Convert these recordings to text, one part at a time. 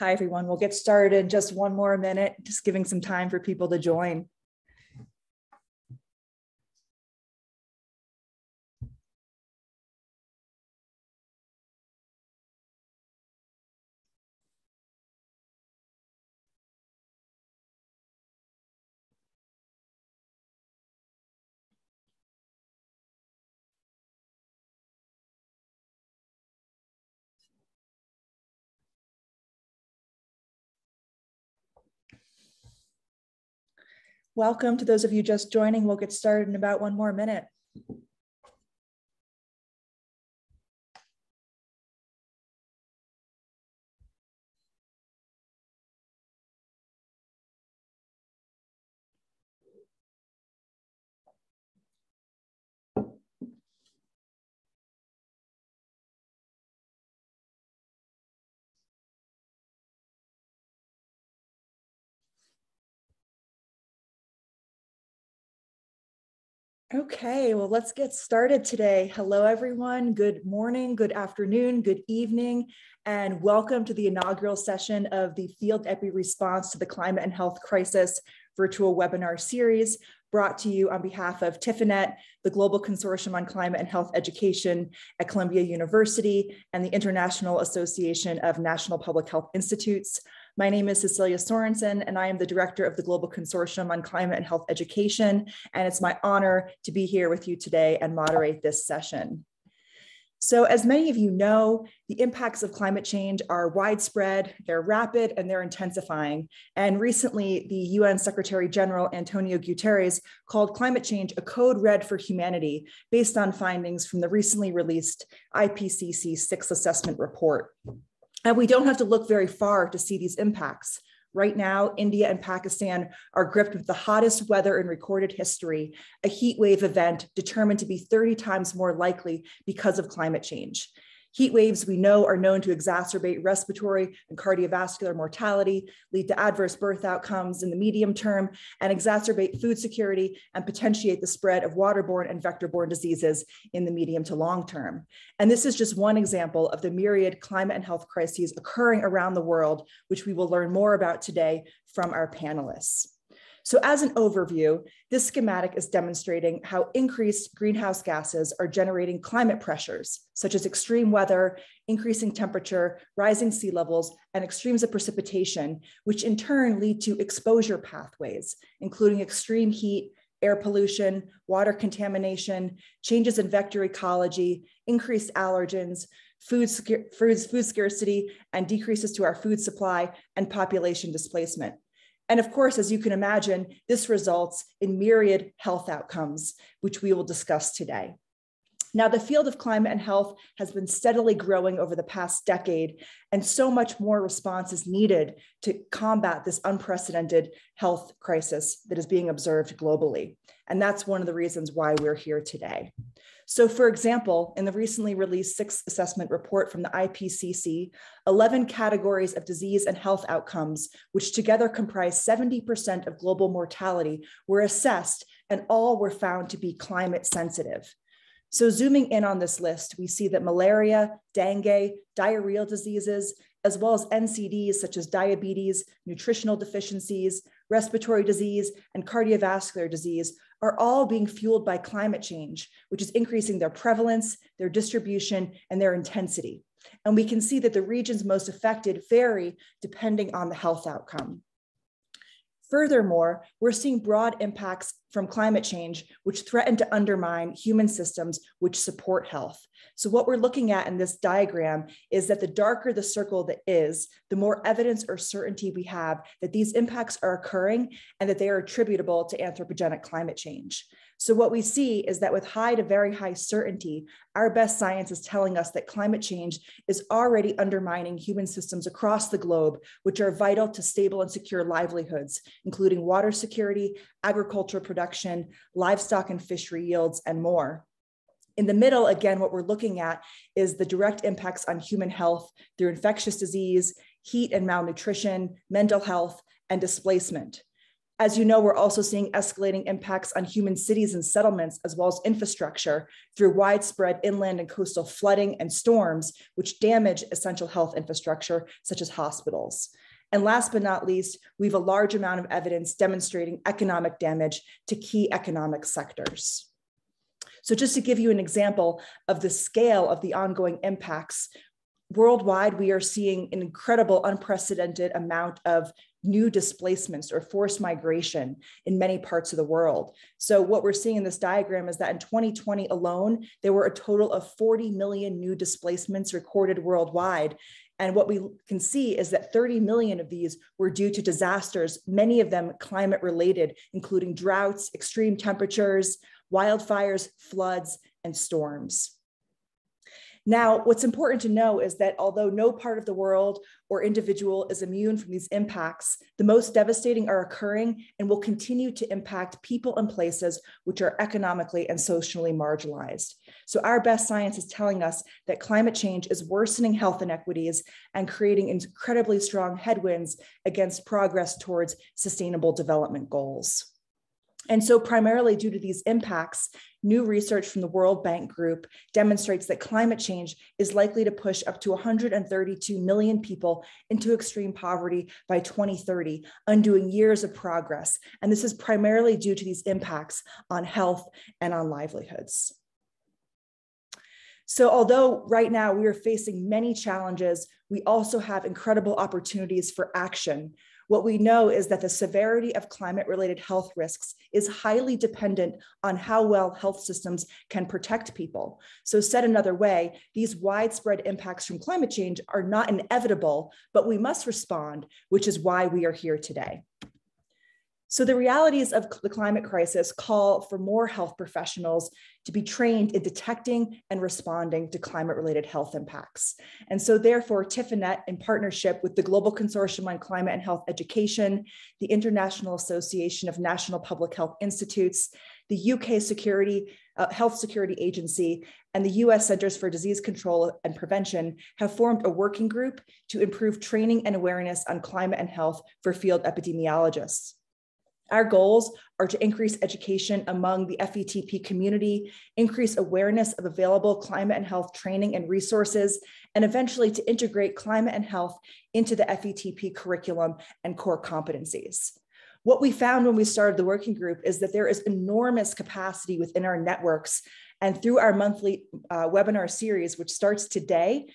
Hi, everyone. We'll get started in just one more minute, just giving some time for people to join. Welcome to those of you just joining. We'll get started in about one more minute. Okay, well, let's get started today. Hello, everyone. Good morning, good afternoon, good evening, and welcome to the inaugural session of the Field Epi Response to the Climate and Health Crisis virtual webinar series brought to you on behalf of Tephinet, the Global Consortium on Climate and Health Education at Columbia University, and the International Association of National Public Health Institutes. My name is Cecilia Sorensen, and I am the director of the Global Consortium on Climate and Health Education, and it's my honor to be here with you today and moderate this session. So as many of you know, the impacts of climate change are widespread, they're rapid, and they're intensifying. And recently, the UN Secretary General Antonio Guterres called climate change a code red for humanity based on findings from the recently released IPCC 6th Assessment Report. And we don't have to look very far to see these impacts. Right now, India and Pakistan are gripped with the hottest weather in recorded history, a heat wave event determined to be 30 times more likely because of climate change. Heat waves we know are known to exacerbate respiratory and cardiovascular mortality, lead to adverse birth outcomes in the medium term, and exacerbate food security and potentiate the spread of waterborne and vector-borne diseases in the medium to long term. And this is just one example of the myriad climate and health crises occurring around the world, which we will learn more about today from our panelists. So as an overview, this schematic is demonstrating how increased greenhouse gases are generating climate pressures, such as extreme weather, increasing temperature, rising sea levels, and extremes of precipitation, which in turn lead to exposure pathways, including extreme heat, air pollution, water contamination, changes in vector ecology, increased allergens, food scarcity, and decreases to our food supply and population displacement. And of course, as you can imagine, this results in myriad health outcomes, which we will discuss today. Now, the field of climate and health has been steadily growing over the past decade, and so much more response is needed to combat this unprecedented health crisis that is being observed globally. And that's one of the reasons why we're here today. So for example, in the recently released 6th assessment report from the IPCC, 11 categories of disease and health outcomes, which together comprise 70% of global mortality, were assessed, and all were found to be climate sensitive. So zooming in on this list, we see that malaria, dengue, diarrheal diseases, as well as NCDs such as diabetes, nutritional deficiencies, respiratory disease, and cardiovascular disease are all being fueled by climate change, which is increasing their prevalence, their distribution, and their intensity. And we can see that the regions most affected vary depending on the health outcome. Furthermore, we're seeing broad impacts from climate change, which threaten to undermine human systems which support health. So what we're looking at in this diagram is that the darker the circle that is, the more evidence or certainty we have that these impacts are occurring and that they are attributable to anthropogenic climate change. So what we see is that with high to very high certainty, our best science is telling us that climate change is already undermining human systems across the globe, which are vital to stable and secure livelihoods, including water security, agricultural production, livestock and fishery yields, and more. In the middle, again, what we're looking at is the direct impacts on human health through infectious disease, heat and malnutrition, mental health, and displacement. As you know, we're also seeing escalating impacts on human cities and settlements, as well as infrastructure through widespread inland and coastal flooding and storms, which damage essential health infrastructure, such as hospitals. And last but not least, we have a large amount of evidence demonstrating economic damage to key economic sectors. So just to give you an example of the scale of the ongoing impacts, worldwide, we are seeing an incredible, unprecedented amount of new displacements or forced migration in many parts of the world. So what we're seeing in this diagram is that in 2020 alone, there were a total of 40 million new displacements recorded worldwide. And what we can see is that 30 million of these were due to disasters, many of them climate related, including droughts, extreme temperatures, wildfires, floods, and storms. Now, what's important to know is that although no part of the world or individual is immune from these impacts, the most devastating are occurring and will continue to impact people and places which are economically and socially marginalized. So our best science is telling us that climate change is worsening health inequities and creating incredibly strong headwinds against progress towards sustainable development goals. And so primarily due to these impacts, new research from the World Bank Group demonstrates that climate change is likely to push up to 132 million people into extreme poverty by 2030, undoing years of progress. And this is primarily due to these impacts on health and on livelihoods. So although right now we are facing many challenges, we also have incredible opportunities for action. What we know is that the severity of climate-related health risks is highly dependent on how well health systems can protect people. So said another way, these widespread impacts from climate change are not inevitable, but we must respond, which is why we are here today. So the realities of the climate crisis call for more health professionals to be trained in detecting and responding to climate-related health impacts. And so therefore, Tephinet, in partnership with the Global Consortium on Climate and Health Education, the International Association of National Public Health Institutes, the UK Health Security Agency, and the US Centers for Disease Control and Prevention have formed a working group to improve training and awareness on climate and health for field epidemiologists. Our goals are to increase education among the FETP community, increase awareness of available climate and health training and resources, and eventually to integrate climate and health into the FETP curriculum and core competencies. What we found when we started the working group is that there is enormous capacity within our networks, and through our monthly webinar series, which starts today,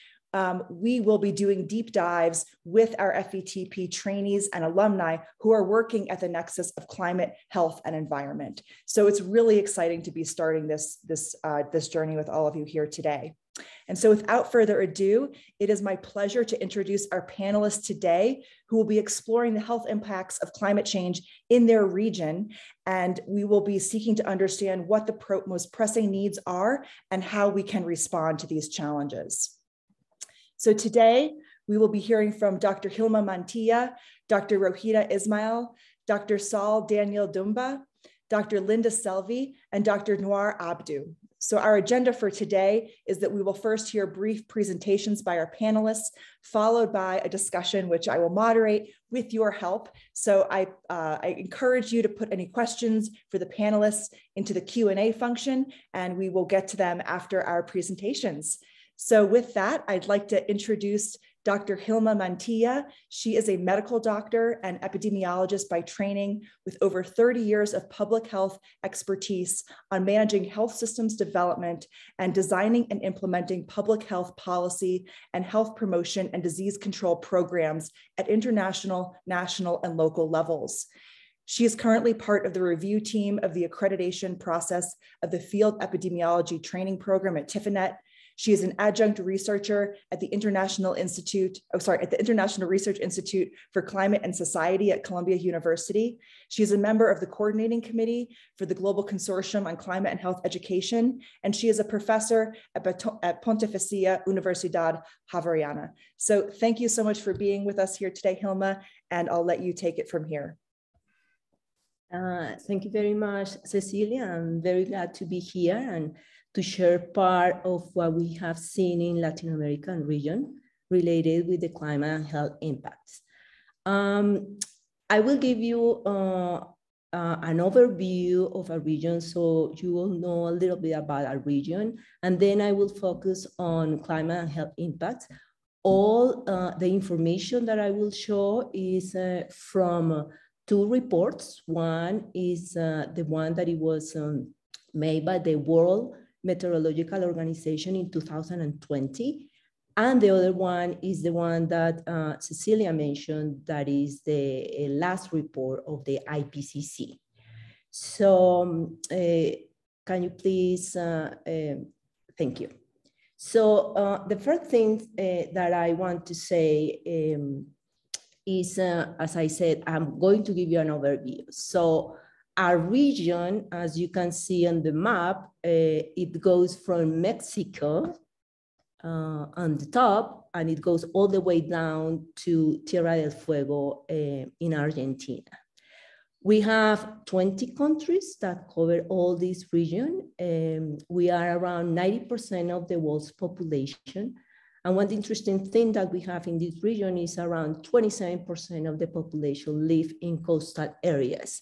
we will be doing deep dives with our FETP trainees and alumni who are working at the nexus of climate, health, and environment. So it's really exciting to be starting this journey with all of you here today. And so without further ado, it is my pleasure to introduce our panelists today who will be exploring the health impacts of climate change in their region. And we will be seeking to understand what the most pressing needs are and how we can respond to these challenges. So today, we will be hearing from Dr. Hilma Mantilla, Dr. Rohita Ismail, Dr. Saul Daniel Dumba, Dr. Linda Selvi, and Dr. Noor Abdu. So our agenda for today is that we will first hear brief presentations by our panelists, followed by a discussion which I will moderate with your help. So I encourage you to put any questions for the panelists into the Q&A function, and we will get to them after our presentations. So with that, I'd like to introduce Dr. Hilma Mantilla. She is a medical doctor and epidemiologist by training with over 30 years of public health expertise on managing health systems development and designing and implementing public health policy and health promotion and disease control programs at international, national, and local levels. She is currently part of the review team of the accreditation process of the Field Epidemiology Training Program at Tephinet. She is an adjunct researcher at the International Research Institute for Climate and Society at Columbia University. She is a member of the coordinating committee for the Global Consortium on Climate and Health Education, and she is a professor at Pontificia Universidad Javeriana. So thank you so much for being with us here today, Hilma, and I'll let you take it from here. Thank you very much, Cecilia. I'm very glad to be here and to share part of what we have seen in Latin American region related with the climate and health impacts. I will give you an overview of a region so you will know a little bit about our region. And then I will focus on climate and health impacts. All the information that I will show is from two reports. One is the one that it was made by the World Meteorological Organization in 2020. And the other one is the one that Cecilia mentioned, that is the last report of the IPCC. So can you please, thank you. So the first thing that I want to say is, as I said, I'm going to give you an overview. So our region, as you can see on the map, it goes from Mexico on the top, and it goes all the way down to Tierra del Fuego in Argentina. We have 20 countries that cover all this region. We are around 90% of the world's population. And one interesting thing that we have in this region is around 27% of the population live in coastal areas.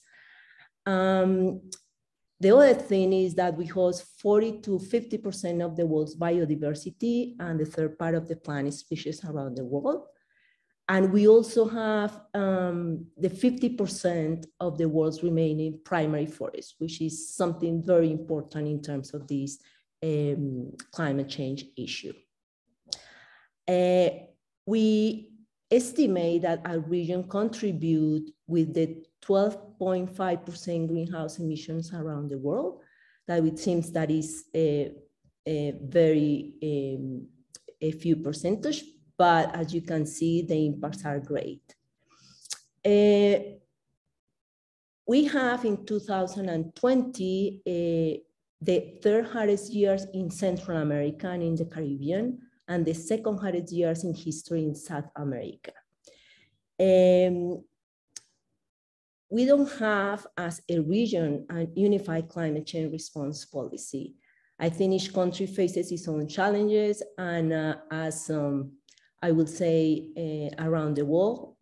The other thing is that we host 40 to 50% of the world's biodiversity and the third part of the plant species around the world. And we also have the 50% of the world's remaining primary forest, which is something very important in terms of this climate change issue. We estimate that our region contribute with the 12.5% greenhouse emissions around the world. That it seems that is a few percentage, but as you can see, the impacts are great. We have in 2020, the third hottest years in Central America and in the Caribbean, and the second hottest years in history in South America. We don't have, as a region, a unified climate change response policy. I think each country faces its own challenges, and as I would say around the world,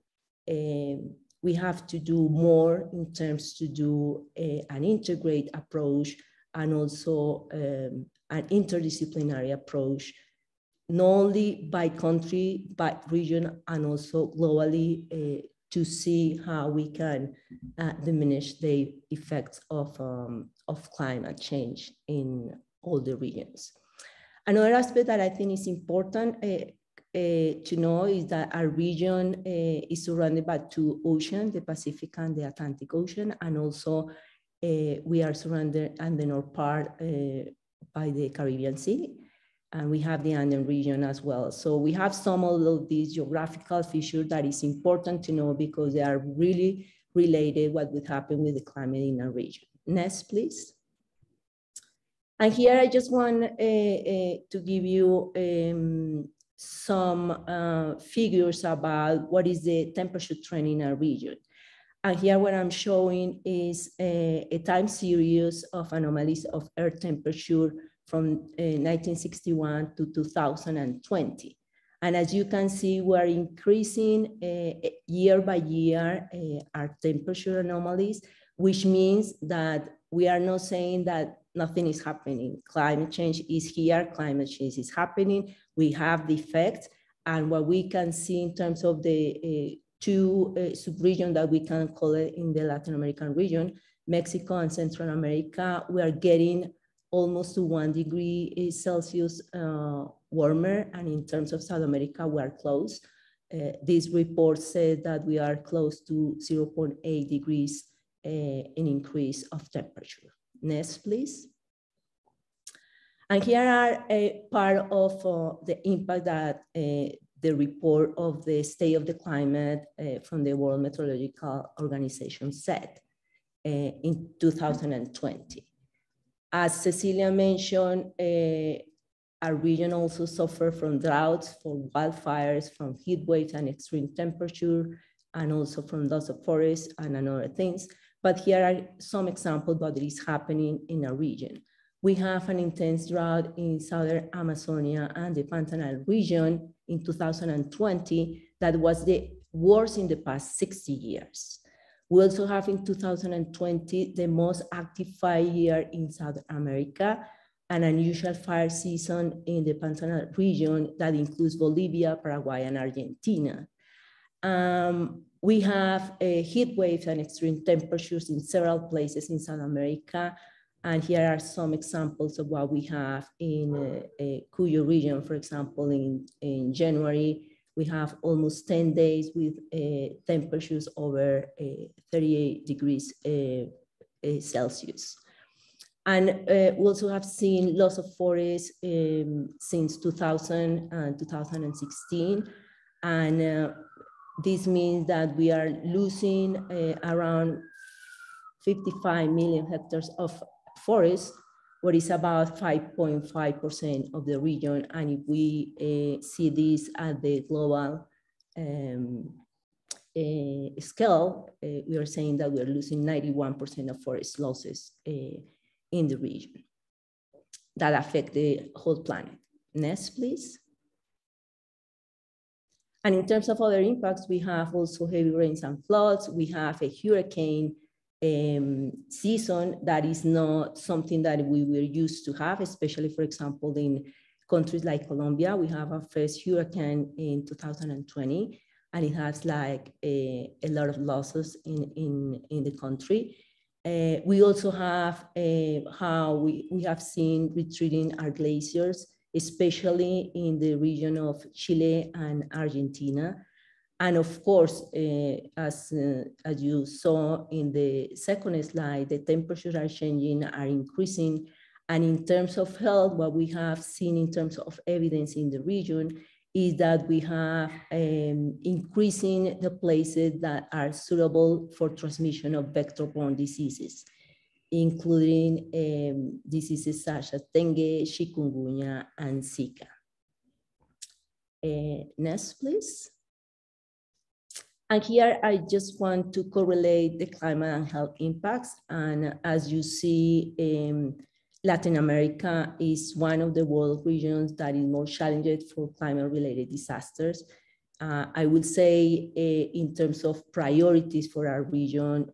we have to do more in terms to do an integrated approach and also an interdisciplinary approach, not only by country, but region, and also globally to see how we can diminish the effects of climate change in all the regions. Another aspect that I think is important to know is that our region is surrounded by two oceans, the Pacific and the Atlantic Ocean, and also we are surrounded on the north part by the Caribbean Sea, and we have the Andean region as well. So we have some of these geographical features that is important to know because they are really related what would happen with the climate in our region. Next, please. And here I just want to give you some figures about what is the temperature trend in our region. And here what I'm showing is a time series of anomalies of earth temperature from 1961 to 2020. And as you can see, we're increasing year by year our temperature anomalies, which means that we are not saying that nothing is happening. Climate change is here, climate change is happening. We have the effects, and what we can see in terms of the two sub-regions that we can call it in the Latin American region, Mexico and Central America, we are getting almost to 1 degree Celsius warmer, and in terms of South America, we are close. This report said that we are close to 0.8 degrees in increase of temperature. Next, please. And here are a part of the impact that the report of the state of the climate from the World Meteorological Organization said in 2020. As Cecilia mentioned, our region also suffered from droughts, from wildfires, from heat waves and extreme temperature, and also from loss of forests and other things. But here are some examples of what is happening in our region. We have an intense drought in southern Amazonia and the Pantanal region in 2020 that was the worst in the past 60 years. We also have in 2020 the most active fire year in South America, an unusual fire season in the Pantanal region that includes Bolivia, Paraguay, and Argentina. We have heat waves and extreme temperatures in several places in South America. And here are some examples of what we have in Cuyo region. For example, in January, we have almost 10 days with temperatures over 38 degrees Celsius. And we also have seen loss of forests since 2000 and 2016. And this means that we are losing around 55 million hectares of forest, what is about 5.5% of the region. And if we see this at the global scale, we are saying that we are losing 91% of forest losses in the region that affect the whole planet. Next, please. And in terms of other impacts, we have also heavy rains and floods. We have a hurricane season that is not something that we were used to have, especially, for example, in countries like Colombia. We have our first hurricane in 2020, and it has like a lot of losses in the country. We also have how we have seen retreating our glaciers, especially in the region of Chile and Argentina. And of course, as you saw in the second slide, the temperatures are changing, are increasing. And in terms of health, what we have seen in terms of evidence in the region is that we have increasing the places that are suitable for transmission of vector-borne diseases, including diseases such as dengue, chikungunya, and Zika. Next, please. And here I just want to correlate the climate and health impacts. And as you see, Latin America is one of the world regions that is more challenged for climate-related disasters. I would say in terms of priorities for our region,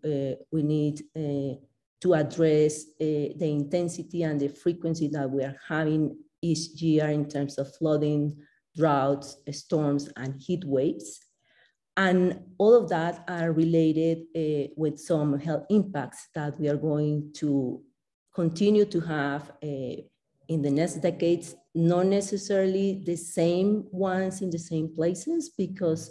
we need to address the intensity and the frequency that we are having each year in terms of flooding, droughts, storms, and heat waves. And all of that are related with some health impacts that we are going to continue to have in the next decades, not necessarily the same ones in the same places, because,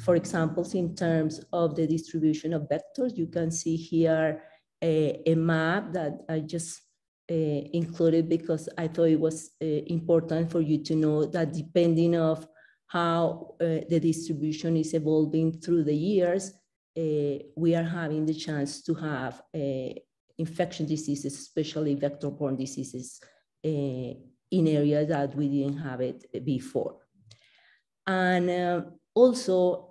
for example, in terms of the distribution of vectors, you can see here a map that I just included because I thought it was important for you to know that depending on how the distribution is evolving through the years, we are having the chance to have infection diseases, especially vector-borne diseases, in areas that we didn't have it before. And also,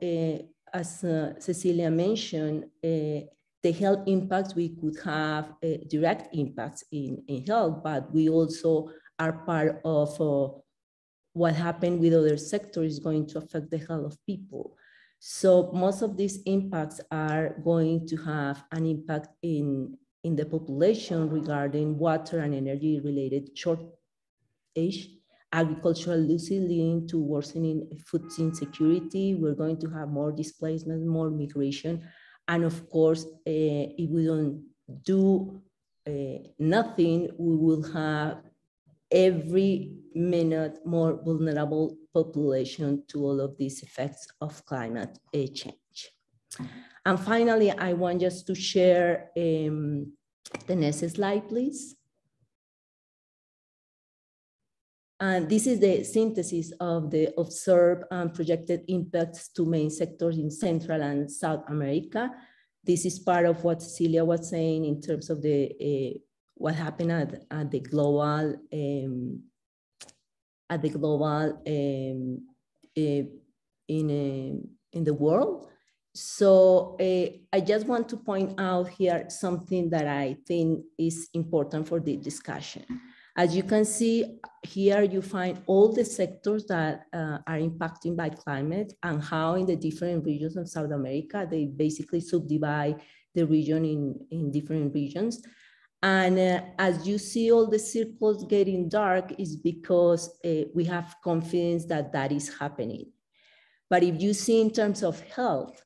as Cecilia mentioned, the health impacts, we could have direct impacts in health, but we also are part of what happened with other sectors is going to affect the health of people. So most of these impacts are going to have an impact in the population regarding water and energy related shortage, agricultural losses leading to worsening food insecurity. We're going to have more displacement, more migration. And of course, if we don't do nothing, we will have every minute more vulnerable population to all of these effects of climate change. And finally, I want just to share the next slide, please. And this is the synthesis of the observed and projected impacts to main sectors in Central and South America. This is part of what Cecilia was saying in terms of the what happened at the global in the world. So I just want to point out here something that I think is important for the discussion. As you can see here, you find all the sectors that are impacted by climate and how in the different regions of South America, they basically subdivide the region in different regions. And as you see all the circles getting dark is because we have confidence that that is happening. But if you see in terms of health,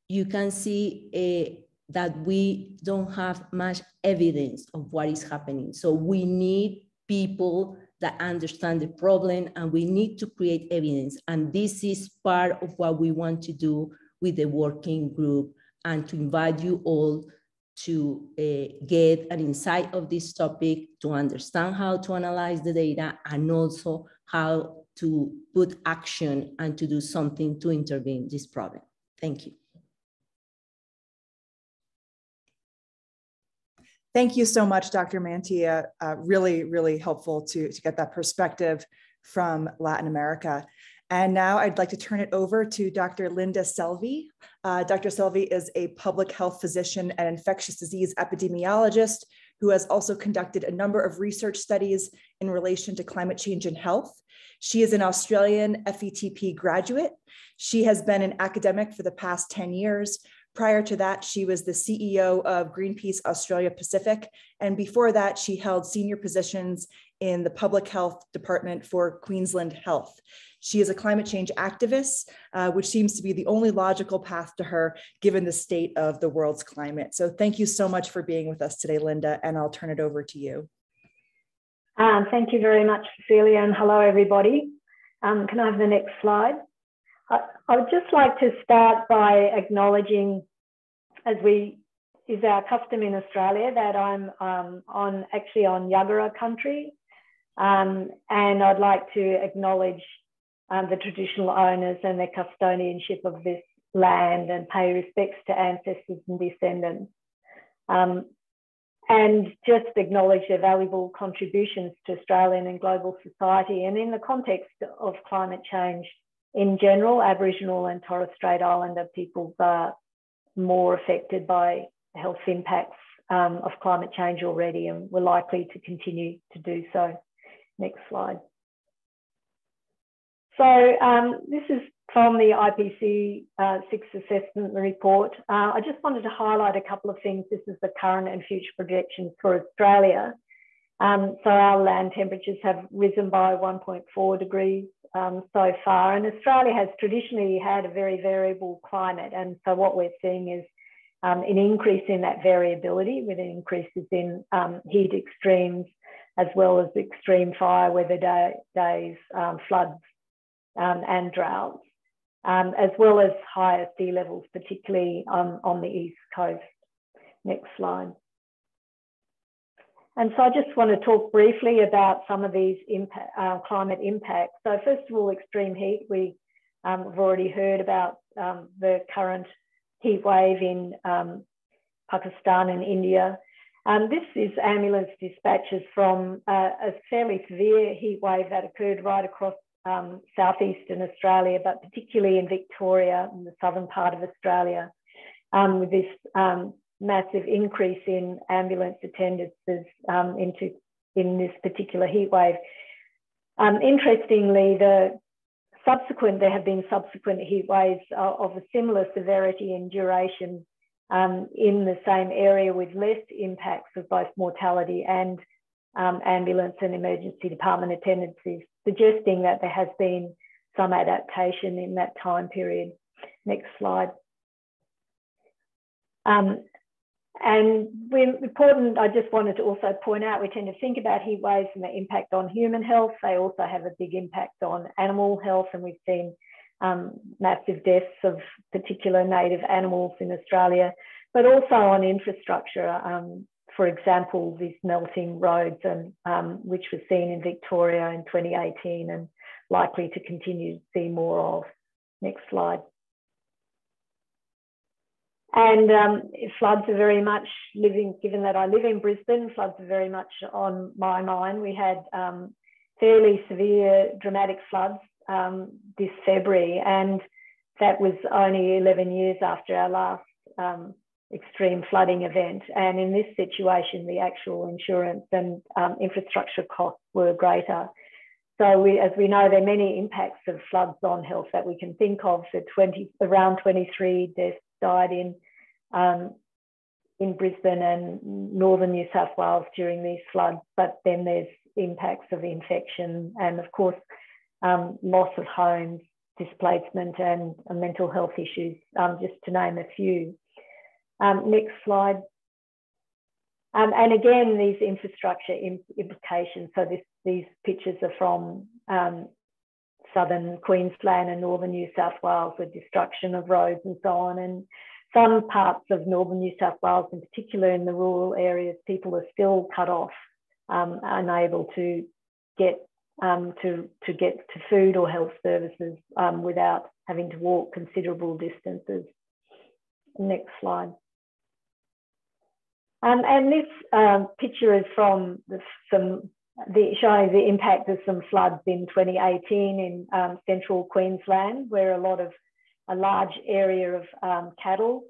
you can see that we don't have much evidence of what is happening. So we need people that understand the problem, and we need to create evidence. And this is part of what we want to do with the working group, and to invite you all to get an insight of this topic, to understand how to analyze the data, and also how to put action and to do something to intervene this problem. Thank you. Thank you so much, Dr. Mantilla. Really, really helpful to get that perspective from Latin America. And now I'd like to turn it over to Dr. Linda Selvi. Dr. Selvi is a public health physician and infectious disease epidemiologist who has also conducted a number of research studies in relation to climate change and health. She is an Australian FETP graduate. She has been an academic for the past 10 years. Prior to that, she was the CEO of Greenpeace Australia Pacific. And before that, she held senior positions in the public health department for Queensland Health. She is a climate change activist, which seems to be the only logical path to her given the state of the world's climate. So thank you so much for being with us today, Linda, and I'll turn it over to you. Thank you very much, Cecilia, and hello, everybody. Can I have the next slide? I would just like to start by acknowledging, as is our custom in Australia, that I'm actually on Yagara country, and I'd like to acknowledge the traditional owners and their custodianship of this land and pay respects to ancestors and descendants. And just acknowledge their valuable contributions to Australian and global society. And in the context of climate change in general, Aboriginal and Torres Strait Islander peoples are more affected by health impacts of climate change already, and we're likely to continue to do so. Next slide. So this is from the IPC 6th Assessment Report. I just wanted to highlight a couple of things. This is the current and future projections for Australia. So our land temperatures have risen by 1.4 degrees so far, and Australia has traditionally had a very variable climate, and so what we're seeing is an increase in that variability with increases in heat extremes, as well as extreme fire weather days, floods and droughts, as well as higher sea levels, particularly on the East Coast. Next slide. And so I just want to talk briefly about some of these climate impacts. So first of all, extreme heat. We have already heard about the current heat wave in Pakistan and India. This is ambulance dispatches from a fairly severe heat wave that occurred right across southeastern Australia, but particularly in Victoria, in the southern part of Australia, with this massive increase in ambulance attendances in this particular heat wave. Interestingly, there have been subsequent heat waves of a similar severity and duration in the same area with less impacts of both mortality and ambulance and emergency department attendances, suggesting that there has been some adaptation in that time period. Next slide. And important, I just wanted to also point out, we tend to think about heat waves and the impact on human health. They also have a big impact on animal health, and we've seen massive deaths of particular native animals in Australia, but also on infrastructure. For example, these melting roads, and which was seen in Victoria in 2018 and likely to continue to see more of. Next slide. And floods are very much given that I live in Brisbane, floods are very much on my mind. We had fairly severe dramatic floods this February, and that was only 11 years after our last extreme flooding event. And in this situation, the actual insurance and infrastructure costs were greater. So as we know, there are many impacts of floods on health that we can think of. So around 23 deaths died in Brisbane and northern New South Wales during these floods, but then there's impacts of infection and of course, loss of homes, displacement and mental health issues, just to name a few. Next slide. And again, these infrastructure implications. So these pictures are from southern Queensland and northern New South Wales with destruction of roads and so on. And some parts of northern New South Wales, in particular in the rural areas, people are still cut off, unable to get to food or health services without having to walk considerable distances. Next slide. And this picture is from showing the impact of some floods in 2018 in central Queensland, where a large area of cattle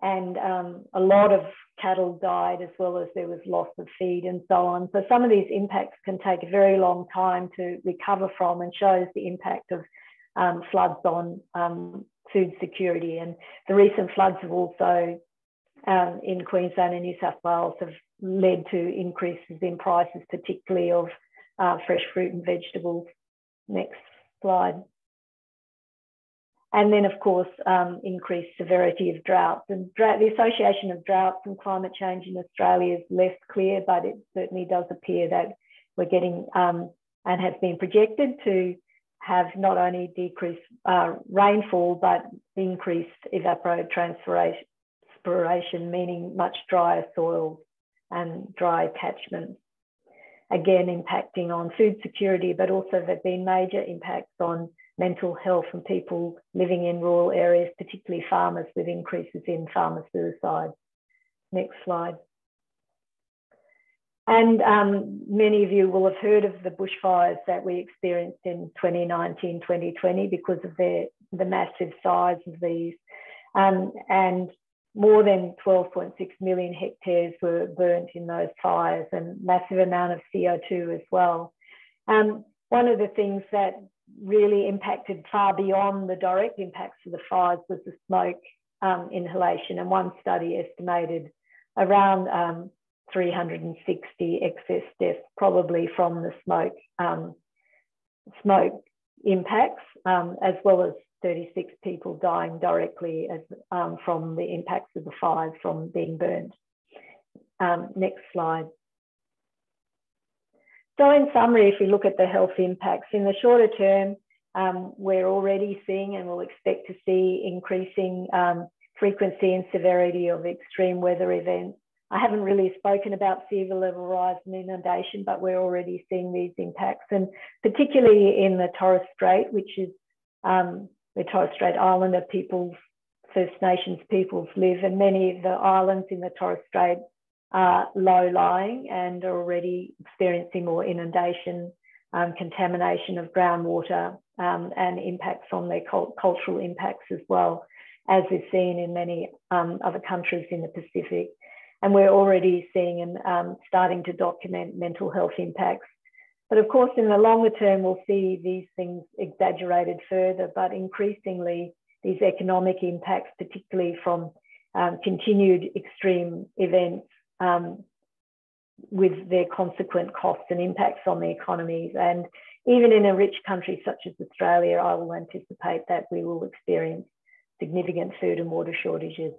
and a lot of cattle died, as well as there was loss of feed and so on. So some of these impacts can take a very long time to recover from, and shows the impact of floods on food security. And the recent floods have also in Queensland and New South Wales have led to increases in prices, particularly of fresh fruit and vegetables. Next slide. And then, of course, increased severity of droughts. And the association of droughts and climate change in Australia is less clear, but it certainly does appear that we're getting and has been projected to have not only decreased rainfall, but increased evapotranspiration, meaning much drier soils and dry catchments. Again, impacting on food security, but also there have been major impacts on mental health and people living in rural areas, particularly farmers, with increases in farmer suicide. Next slide. And many of you will have heard of the bushfires that we experienced in 2019, 2020 because of the massive size of these. And more than 12.6 million hectares were burnt in those fires, and massive amount of CO2 as well. One of the things that really impacted far beyond the direct impacts of the fires was the smoke inhalation. And one study estimated around 360 excess deaths, probably from the smoke impacts, as well as 36 people dying directly from the impacts of the fires from being burned. Next slide. So in summary, if we look at the health impacts, in the shorter term, we're already seeing and will expect to see increasing frequency and severity of extreme weather events. I haven't really spoken about sea level rise and inundation, but we're already seeing these impacts, and particularly in the Torres Strait, which is the Torres Strait Islander peoples, First Nations peoples live, and many of the islands in the Torres Strait are low-lying and are already experiencing more inundation, contamination of groundwater, and impacts on their cultural impacts as well, as is seen in many other countries in the Pacific. And we're already seeing and starting to document mental health impacts. But of course, in the longer term, we'll see these things exaggerated further, but increasingly these economic impacts, particularly from continued extreme events with their consequent costs and impacts on the economies. And even in a rich country such as Australia, I will anticipate that we will experience significant food and water shortages.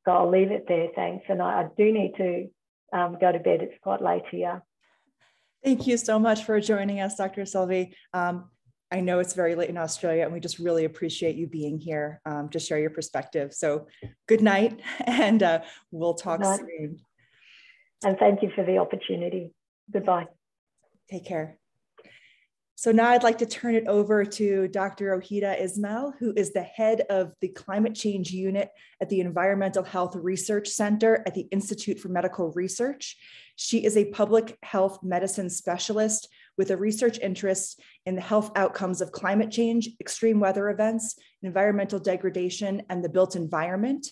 So I'll leave it there, thanks. And I do need to go to bed, it's quite late here. Thank you so much for joining us, Dr. Selvey. I know it's very late in Australia, and we just really appreciate you being here to share your perspective. So good night, and we'll talk soon. And thank you for the opportunity. Goodbye. Take care. So now I'd like to turn it over to Dr. Ohida Ismail, who is the head of the Climate Change Unit at the Environmental Health Research Center at the Institute for Medical Research. She is a public health medicine specialist with a research interest in the health outcomes of climate change, extreme weather events, environmental degradation, and the built environment.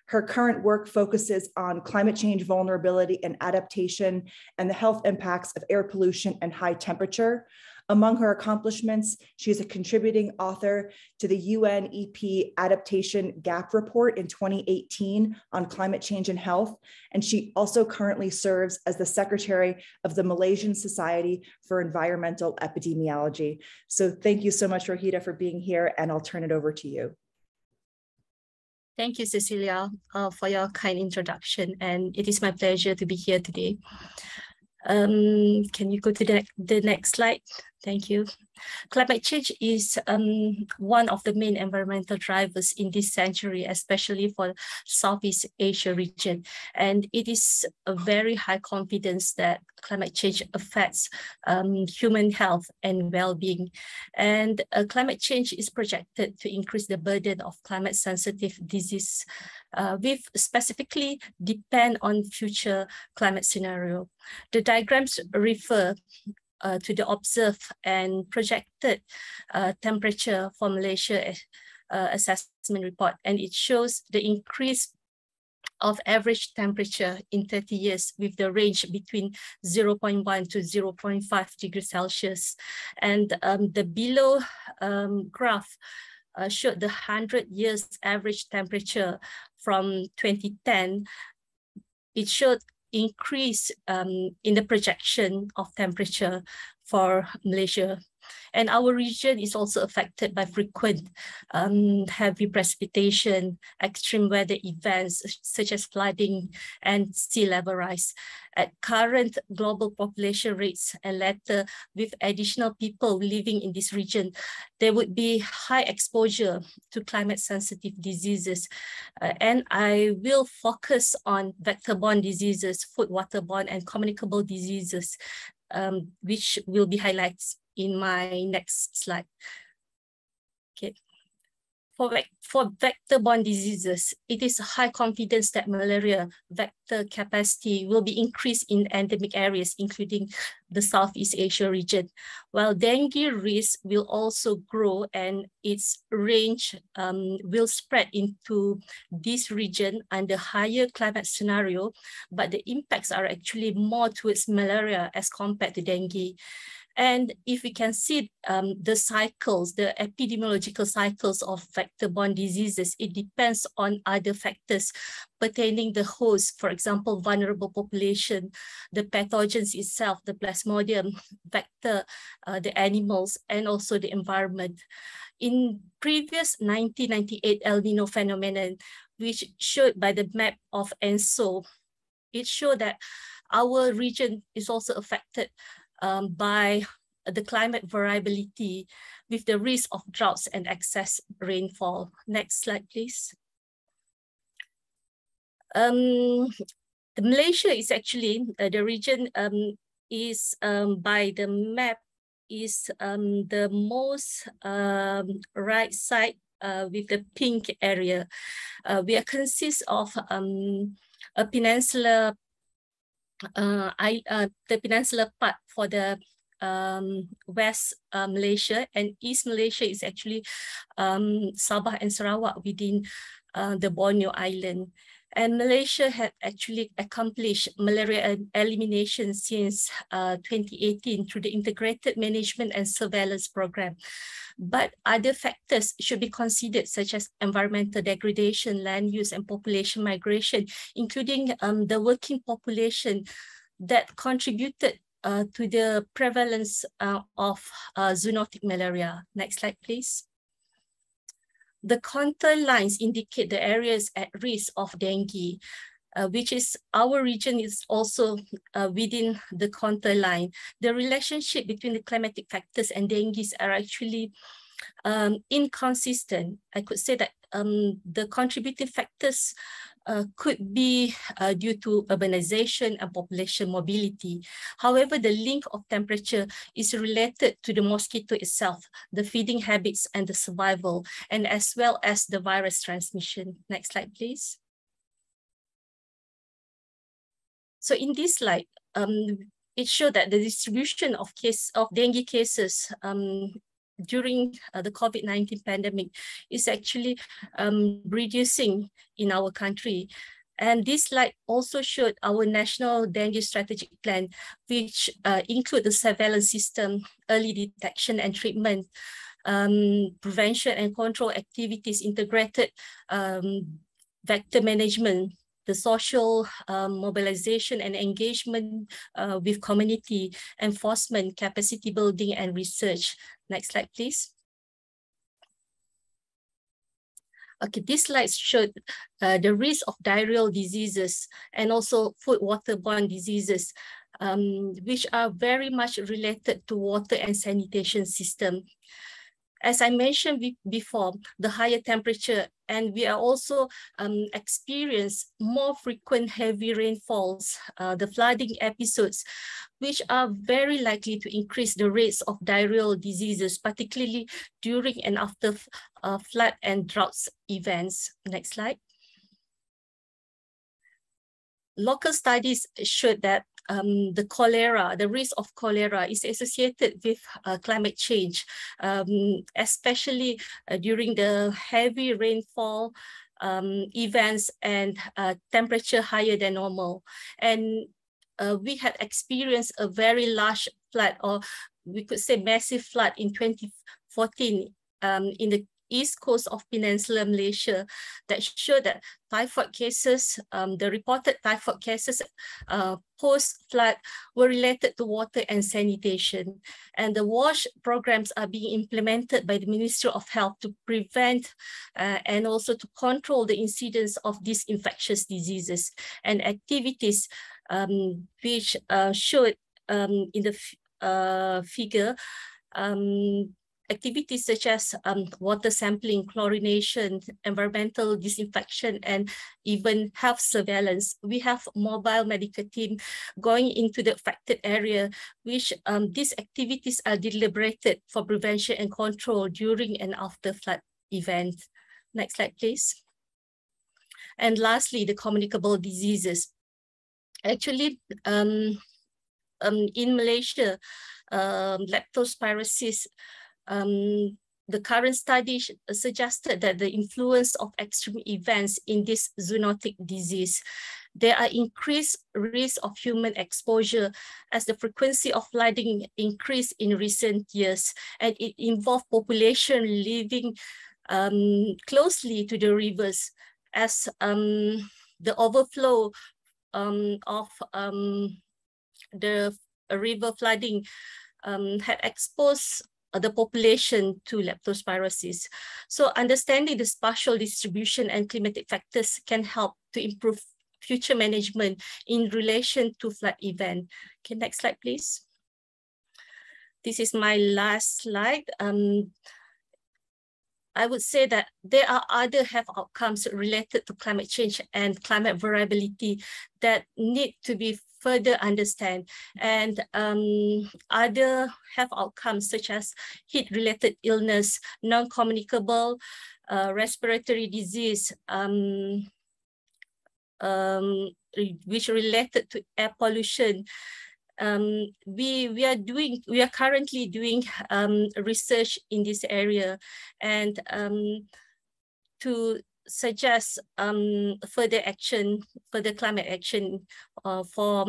Her current work focuses on climate change vulnerability and adaptation and the health impacts of air pollution and high temperature. Among her accomplishments, she is a contributing author to the UNEP Adaptation Gap Report in 2018 on climate change and health. And she also currently serves as the secretary of the Malaysian Society for Environmental Epidemiology. So thank you so much, Rohita, for being here, and I'll turn it over to you. Thank you, Cecilia, for your kind introduction, and it is my pleasure to be here today. Can you go to the next slide? Thank you. Climate change is one of the main environmental drivers in this century, especially for Southeast Asia region. And it is a very high confidence that climate change affects human health and well-being. And climate change is projected to increase the burden of climate-sensitive disease, with specifically depend on future climate scenario. The diagrams refer to the observed and projected temperature for Malaysia assessment report, and it shows the increase of average temperature in 30 years with the range between 0.1 to 0.5 degrees Celsius. And the below graph showed the 100 years average temperature from 2010. It showed increase in the projection of temperature for Malaysia. And our region is also affected by frequent heavy precipitation, extreme weather events such as flooding and sea level rise. At current global population rates and later with additional people living in this region, there would be high exposure to climate sensitive diseases. And I will focus on vector-borne diseases, food, waterborne, and communicable diseases, which will be highlighted in my next slide. Okay. For vector-borne diseases, it is a high confidence that malaria vector capacity will be increased in endemic areas, including the Southeast Asia region, while dengue risk will also grow and its range will spread into this region under higher climate scenario, but the impacts are actually more towards malaria as compared to dengue. And if we can see the cycles, the epidemiological cycles of vector-borne diseases, it depends on other factors pertaining the host, for example, vulnerable population, the pathogens itself, the plasmodium, vector, the animals, and also the environment. In previous 1998 El Nino phenomenon, which showed by the map of ENSO, it showed that our region is also affected by the climate variability with the risk of droughts and excess rainfall. Next slide, please. Malaysia is actually, the region is by the map is the most right side with the pink area. We consist of a peninsula the peninsula part for the West Malaysia, and East Malaysia is actually Sabah and Sarawak within the Borneo Island. And Malaysia had actually accomplished malaria elimination since 2018 through the Integrated Management and Surveillance Program. But other factors should be considered, such as environmental degradation, land use, and population migration, including the working population that contributed to the prevalence of zoonotic malaria. Next slide, please. The contour lines indicate the areas at risk of dengue, which is our region is also within the contour line. The relationship between the climatic factors and dengue are actually inconsistent. I could say that the contributing factors could be due to urbanization and population mobility. However, the link of temperature is related to the mosquito itself, the feeding habits and the survival, and as well as the virus transmission. Next slide, please. So in this slide, it showed that the distribution of dengue cases during the COVID-19 pandemic is actually reducing in our country. And this slide also showed our national dengue strategic plan, which include the surveillance system, early detection and treatment, prevention and control activities, integrated vector management, the social mobilization and engagement with community, enforcement, capacity building, and research. Next slide, please. Okay, this slide showed the risk of diarrheal diseases and also food-waterborne diseases, which are very much related to water and sanitation system. As I mentioned before, the higher temperature, and we are also experience more frequent heavy rainfalls, the flooding episodes, which are very likely to increase the rates of diarrheal diseases, particularly during and after flood and droughts events. Next slide. Local studies showed that the risk of cholera is associated with climate change, especially during the heavy rainfall events and temperature higher than normal. And we had experienced a very large flood, or we could say massive flood in 2014 in the east coast of Peninsular Malaysia, that showed that typhoid cases, the reported typhoid cases post-flood were related to water and sanitation. And the WASH programs are being implemented by the Ministry of Health to prevent and also to control the incidence of these infectious diseases. And activities which showed in the figure, activities such as water sampling, chlorination, environmental disinfection, and even health surveillance. We have mobile medical team going into the affected area, which these activities are deliberated for prevention and control during and after flood event. Next slide, please. And lastly, the communicable diseases. Actually, in Malaysia, leptospirosis, the current study suggested that the influence of extreme events in this zoonotic disease, there are increased risks of human exposure as the frequency of flooding increased in recent years, and it involved population living closely to the rivers, as the overflow of the river flooding had exposed the population to leptospirosis. So understanding the spatial distribution and climatic factors can help to improve future management in relation to flood event. Okay, next slide, please. This is my last slide. I would say that there are other health outcomes related to climate change and climate variability that need to be further understand, and other health outcomes such as heat-related illness, non-communicable respiratory disease, which related to air pollution. We are currently doing research in this area, and to suggest further climate action for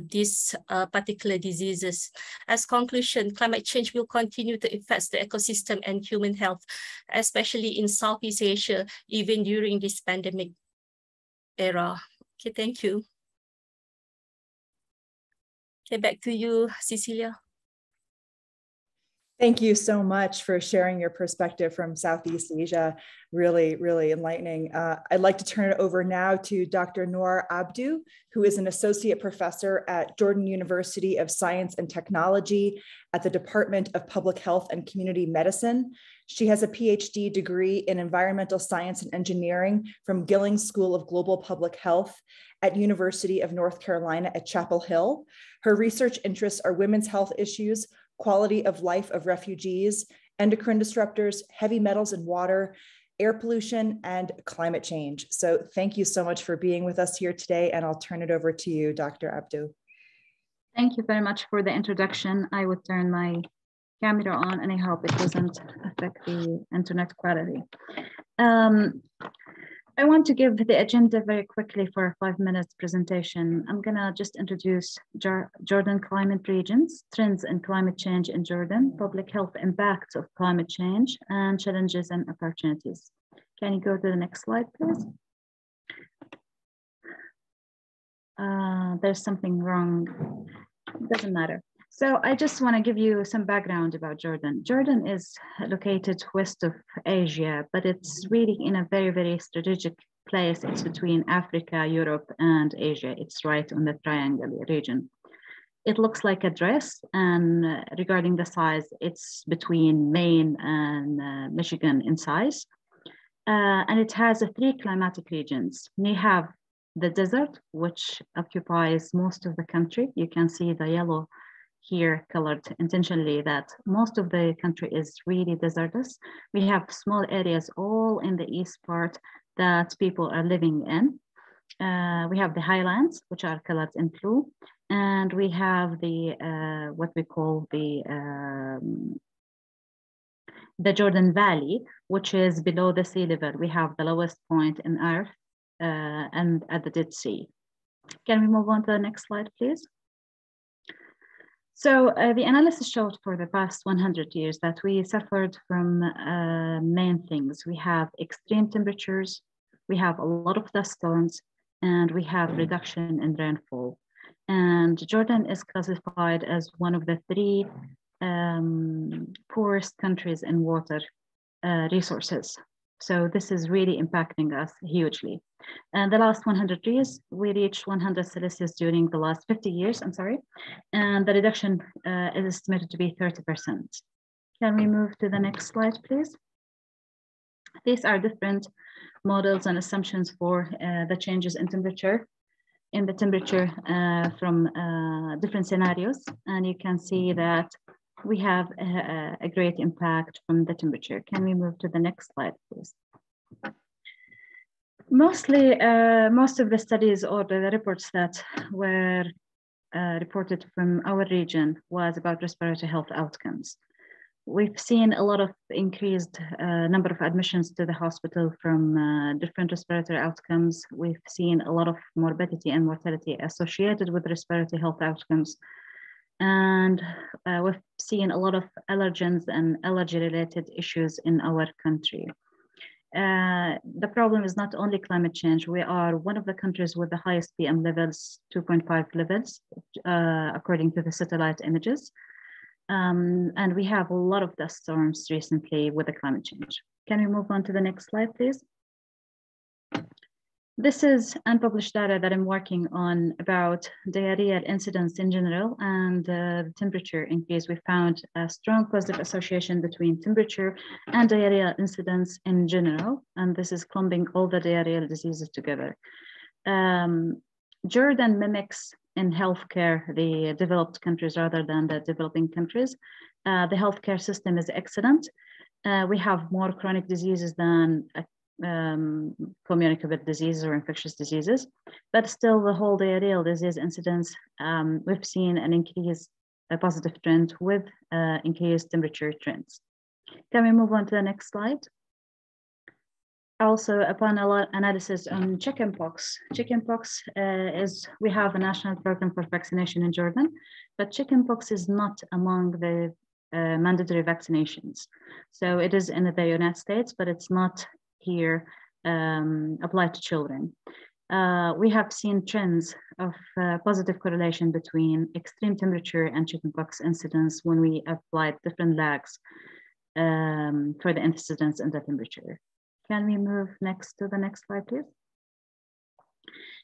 these particular diseases. As conclusion, climate change will continue to affect the ecosystem and human health, especially in Southeast Asia, even during this pandemic era. Okay, thank you. Okay, back to you, Cecilia. Thank you so much for sharing your perspective from Southeast Asia. Really, really enlightening. I'd like to turn it over now to Dr. Noor Abdu, who is an associate professor at Jordan University of Science and Technology at the Department of Public Health and Community Medicine. She has a PhD degree in environmental science and engineering from Gillings School of Global Public Health at University of North Carolina at Chapel Hill. Her research interests are women's health issues, quality of life of refugees, endocrine disruptors, heavy metals in water, air pollution, and climate change. So thank you so much for being with us here today, and I'll turn it over to you, Dr. Abdu. Thank you very much for the introduction. I would turn my camera on, and I hope it doesn't affect the internet quality. I want to give the agenda very quickly for a 5 minutes presentation. I'm gonna just introduce Jordan climate regions, trends in climate change in Jordan, public health impacts of climate change, and challenges and opportunities. Can you go to the next slide, please? There's something wrong, it doesn't matter. So I just want to give you some background about Jordan. Jordan is located west of Asia, but it's really in a very, very strategic place. It's between Africa, Europe, and Asia. It's right on the triangle region. It looks like a dress, and regarding the size, it's between Maine and Michigan in size. And it has 3 climatic regions. We have the desert, which occupies most of the country. You can see the yellow here colored intentionally that most of the country is really desertous. We have small areas all in the east part that people are living in. We have the highlands, which are colored in blue, and we have the what we call the Jordan Valley, which is below the sea level. We have the lowest point in Earth and at the Dead Sea. Can we move on to the next slide, please? So the analysis showed for the past 100 years that we suffered from main things. We have extreme temperatures, we have a lot of dust storms, and we have reduction in rainfall. And Jordan is classified as one of the 3 poorest countries in water resources. So this is really impacting us hugely. And the last 100 years, we reached 100 Celsius during the last 50 years, I'm sorry. And the reduction is estimated to be 30%. Can we move to the next slide, please? These are different models and assumptions for the changes in temperature from different scenarios. And you can see that we have a great impact from the temperature. Can we move to the next slide, please? Most of the studies or the reports that were reported from our region was about respiratory health outcomes. We've seen a lot of increased number of admissions to the hospital from different respiratory outcomes. We've seen a lot of morbidity and mortality associated with respiratory health outcomes. And we've seen a lot of allergens and allergy-related issues in our country. The problem is not only climate change. We are one of the countries with the highest PM levels, 2.5 levels, according to the satellite images. And we have a lot of dust storms recently with the climate change. Can we move on to the next slide, please? This is unpublished data that I'm working on about diarrheal incidence in general and the temperature increase. We found a strong positive association between temperature and diarrheal incidence in general, and this is clumping all the diarrheal diseases together. Jordan mimics in healthcare the developed countries rather than the developing countries. The healthcare system is excellent. We have more chronic diseases than communicable diseases or infectious diseases, but still the whole diarrheal disease incidence, we've seen an increase, a positive trend with increased temperature trends. Can we move on to the next slide? Also, upon analysis on chickenpox, we have a national program for vaccination in Jordan, but chickenpox is not among the mandatory vaccinations. So it is in the United States, but it's not here applied to children. We have seen trends of positive correlation between extreme temperature and chickenpox incidence when we applied different lags for the incidence and the temperature. Can we move next to the next slide, please?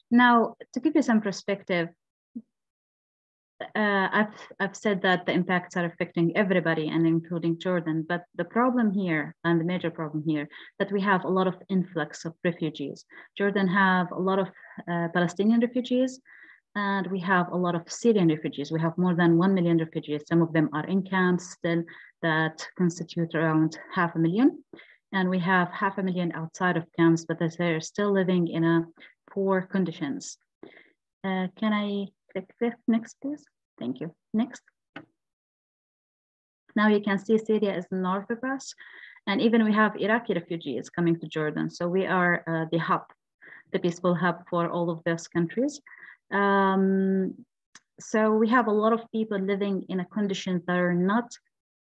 Now, to give you some perspective, I've said that the impacts are affecting everybody and including Jordan, but the problem here, and the major problem here, that we have a lot of influx of refugees. Jordan have a lot of Palestinian refugees, and we have a lot of Syrian refugees. We have more than 1 million refugees. Some of them are in camps still that constitute around 500,000. And we have 500,000 outside of camps, but they're still living in poor conditions. Can I click next, please? Thank you. Next. Now you can see Syria is north of us, and even we have Iraqi refugees coming to Jordan. So we are the hub, the peaceful hub for all of those countries. So we have a lot of people living in a conditions that are not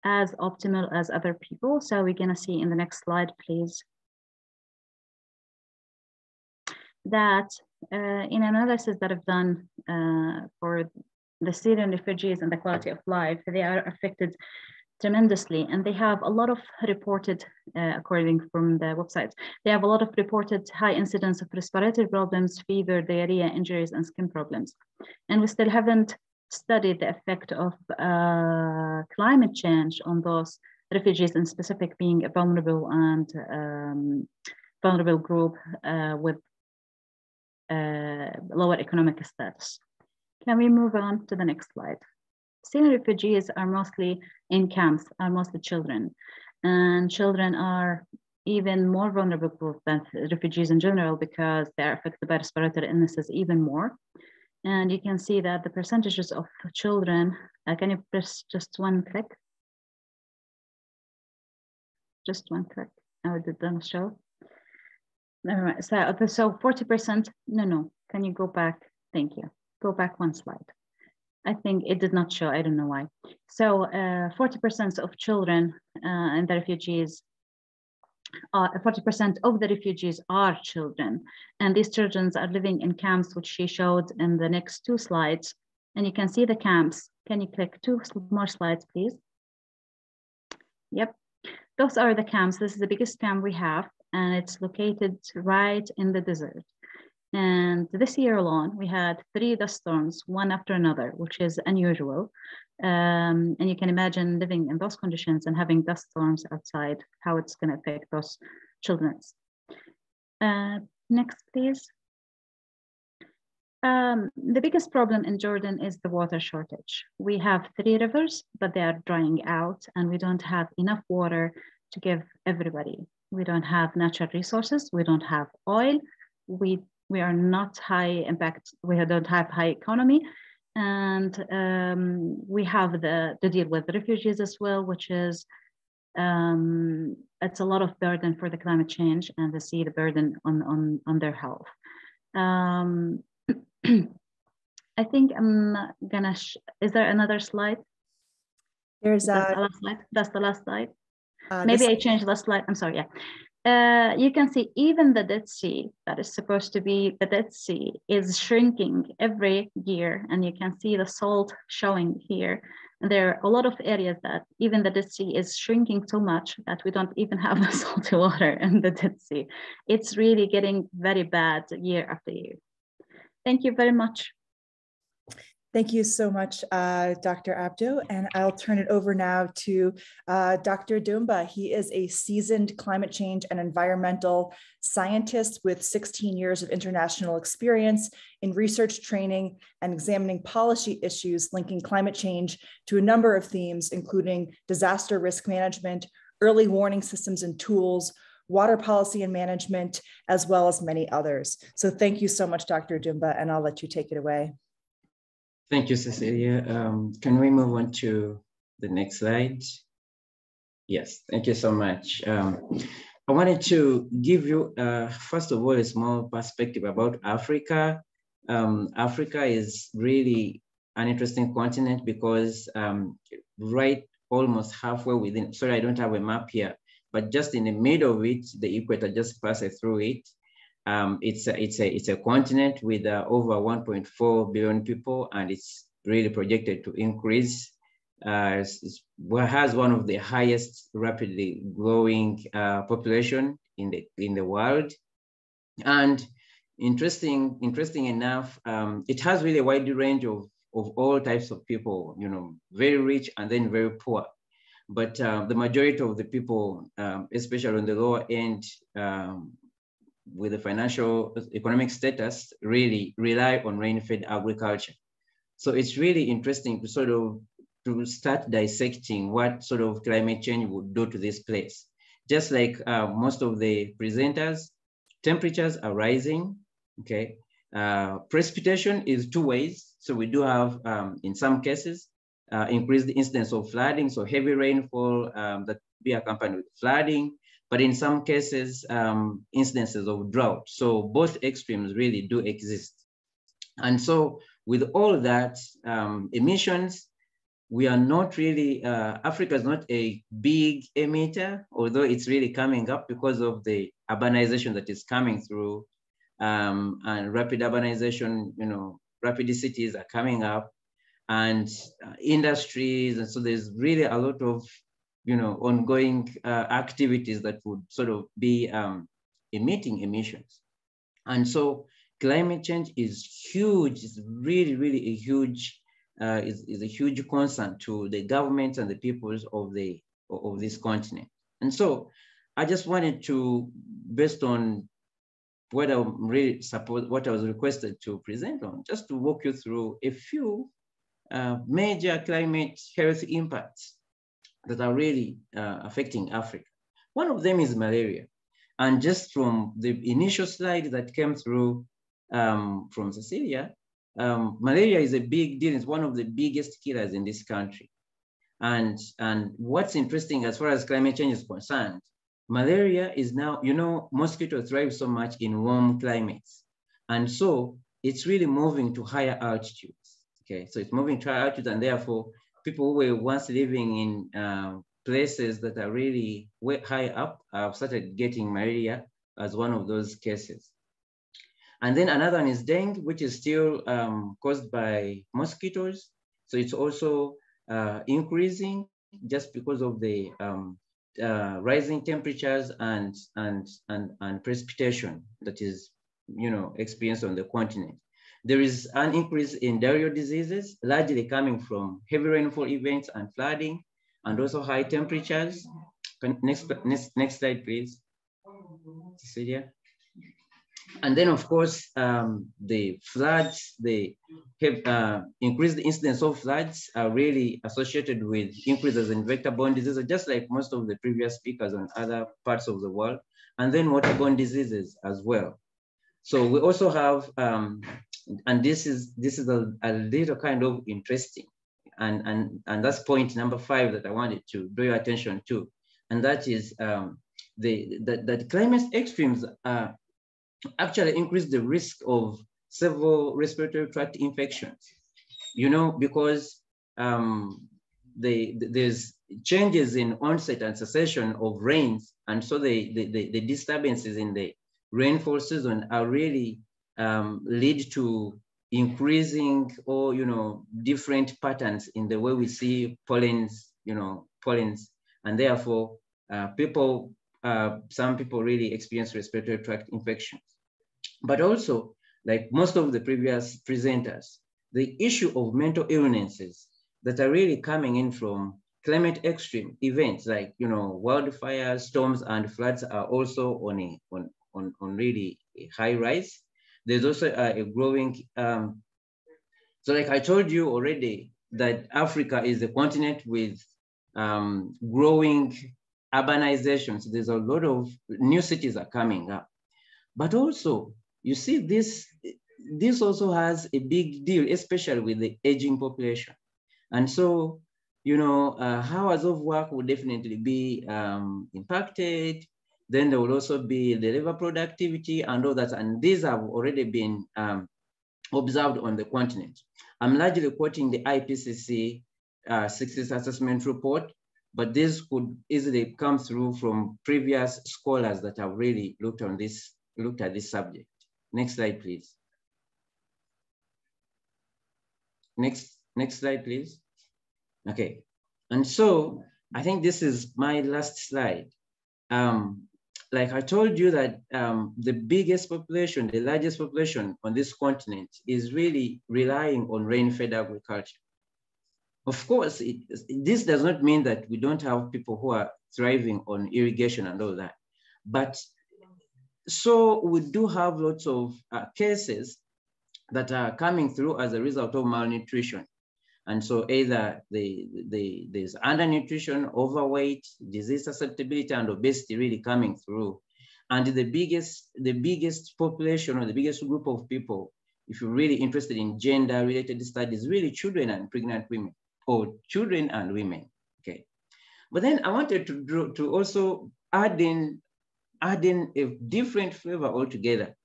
as optimal as other people. So we're gonna see in the next slide, please, that in analysis that I've done for the Syrian refugees and the quality of life, they are affected tremendously, and they have a lot of reported, according from the websites, they have a lot of reported high incidence of respiratory problems, fever, diarrhea, injuries, and skin problems. And we still haven't studied the effect of climate change on those refugees, in specific being a vulnerable and vulnerable group with lower economic status. Can we move on to the next slide? Syrian refugees are mostly in camps, are mostly children, and children are even more vulnerable group than refugees in general because they are affected by respiratory illnesses even more. And you can see that the percentages of children, can you press just one click? Just one click. Oh, it didn't show. Never mind. So 40%, no, can you go back? Thank you. Go back one slide. I think it did not show, I don't know why. So 40% of children and the refugees, 40% of the refugees are children. And these children are living in camps, which she showed in the next two slides. And you can see the camps. Can you click two more slides, please? Yep, those are the camps. This is the biggest camp we have, and it's located right in the desert. And this year alone, we had 3 dust storms, one after another, which is unusual. And you can imagine living in those conditions and having dust storms outside, how it's going to affect those children. Next, please. The biggest problem in Jordan is the water shortage. We have 3 rivers, but they are drying out, and we don't have enough water to give everybody. We don't have natural resources. We don't have oil. We are not high impact, we don't have high economy, and we have to deal with refugees as well, which is, it's a lot of burden for the climate change, and to see the burden on their health. I think I'm gonna, is there another slide? There's That's the last slide. That's the last slide. Maybe I changed the slide, I'm sorry, yeah. You can see even the Dead Sea, that is supposed to be the Dead Sea, is shrinking every year, and you can see the salt showing here. And there are a lot of areas that even the Dead Sea is shrinking so much that we don't even have the salty water in the Dead Sea. It's really getting very bad year after year. Thank you very much. Thank you so much, Dr. Abdo. And I'll turn it over now to Dr. Dumba. He is a seasoned climate change and environmental scientist with 16 years of international experience in research training and examining policy issues linking climate change to a number of themes, including disaster risk management, early warning systems and tools, water policy and management, as well as many others. So thank you so much, Dr. Dumba, and I'll let you take it away. Thank you, Cecilia. Can we move on to the next slide? Yes, thank you so much. I wanted to give you, first of all, a small perspective about Africa. Africa is really an interesting continent because right almost halfway within, sorry, I don't have a map here, but just in the middle of it, the equator just passes through it. It's a continent with over 1.4 billion people, and it's really projected to increase. It has one of the highest rapidly growing population in the world. And interesting enough, it has really a wide range of all types of people, you know, very rich and then very poor. But the majority of the people, especially on the lower end, with the financial economic status, really rely on rain-fed agriculture. So it's really interesting to sort of to start dissecting what sort of climate change would do to this place. Just like most of the presenters, temperatures are rising, okay? Precipitation is 2 ways. So we do have, in some cases, increase the incidence of flooding, so heavy rainfall that be accompanied with flooding, but in some cases, incidences of drought. So both extremes really do exist. And so with all that, emissions, we are not really, Africa is not a big emitter, although it's really coming up because of the urbanization that is coming through, and rapid urbanization, rapid cities are coming up, and industries. And so there's really a lot of, ongoing activities that would sort of be emitting emissions. And so climate change is huge. It's really, really a huge, is a huge concern to the governments and the peoples of this continent. And so I just wanted to, based on what I was requested to present on, just to walk you through a few major climate health impacts that are really affecting Africa. One of them is malaria. And just from the initial slide that came through from Cecilia, malaria is a big deal. It's one of the biggest killers in this country. And what's interesting as far as climate change is concerned, malaria is now, mosquitoes thrive so much in warm climates. And so it's really moving to higher altitudes. Okay, so it's moving to higher altitudes, and therefore people who were once living in places that are really way high up have started getting malaria as one of those cases. And then another one is dengue, which is still caused by mosquitoes. So it's also increasing just because of the rising temperatures and precipitation that is, experienced on the continent. There is an increase in diarrheal diseases, largely coming from heavy rainfall events and flooding, and also high temperatures. Next slide, please, Cecilia. And then, of course, the floods, the increased incidence of floods are really associated with increases in vector-borne diseases, just like most of the previous speakers on other parts of the world, and then waterborne diseases as well. So we also have, and this is a little kind of interesting, and that's point number 5 that I wanted to draw your attention to, and that is that climate extremes actually increase the risk of several respiratory tract infections, because there's changes in onset and cessation of rains, and so the disturbances in the rainfall season are really lead to increasing or different patterns in the way we see pollens, and therefore some people really experience respiratory tract infections. But also, like most of the previous presenters, the issue of mental illnesses that are really coming in from climate extreme events like wildfires, storms, and floods are also on really a high rise. There's also a growing, so like I told you already, that Africa is a continent with growing urbanization. So there's a lot of new cities are coming up. But also, you see, this also has a big deal, especially with the aging population. And so, hours of work will definitely be impacted. Then there will also be the labor productivity and all that. And these have already been observed on the continent. I'm largely quoting the IPCC 60th assessment report, but this could easily come through from previous scholars that have really looked at this subject. Next slide, please. Next slide, please. Okay, and so I think this is my last slide. Like I told you that the biggest population, the largest population on this continent is really relying on rain-fed agriculture. Of course, this does not mean that we don't have people who are thriving on irrigation and all that, but so we do have lots of cases that are coming through as a result of malnutrition. And so either there's undernutrition, overweight, disease susceptibility, and obesity really coming through. And the biggest population or the biggest group of people, if you're really interested in gender-related studies, really children and pregnant women. or children and women. Okay, but then I wanted to also add in a different flavor altogether.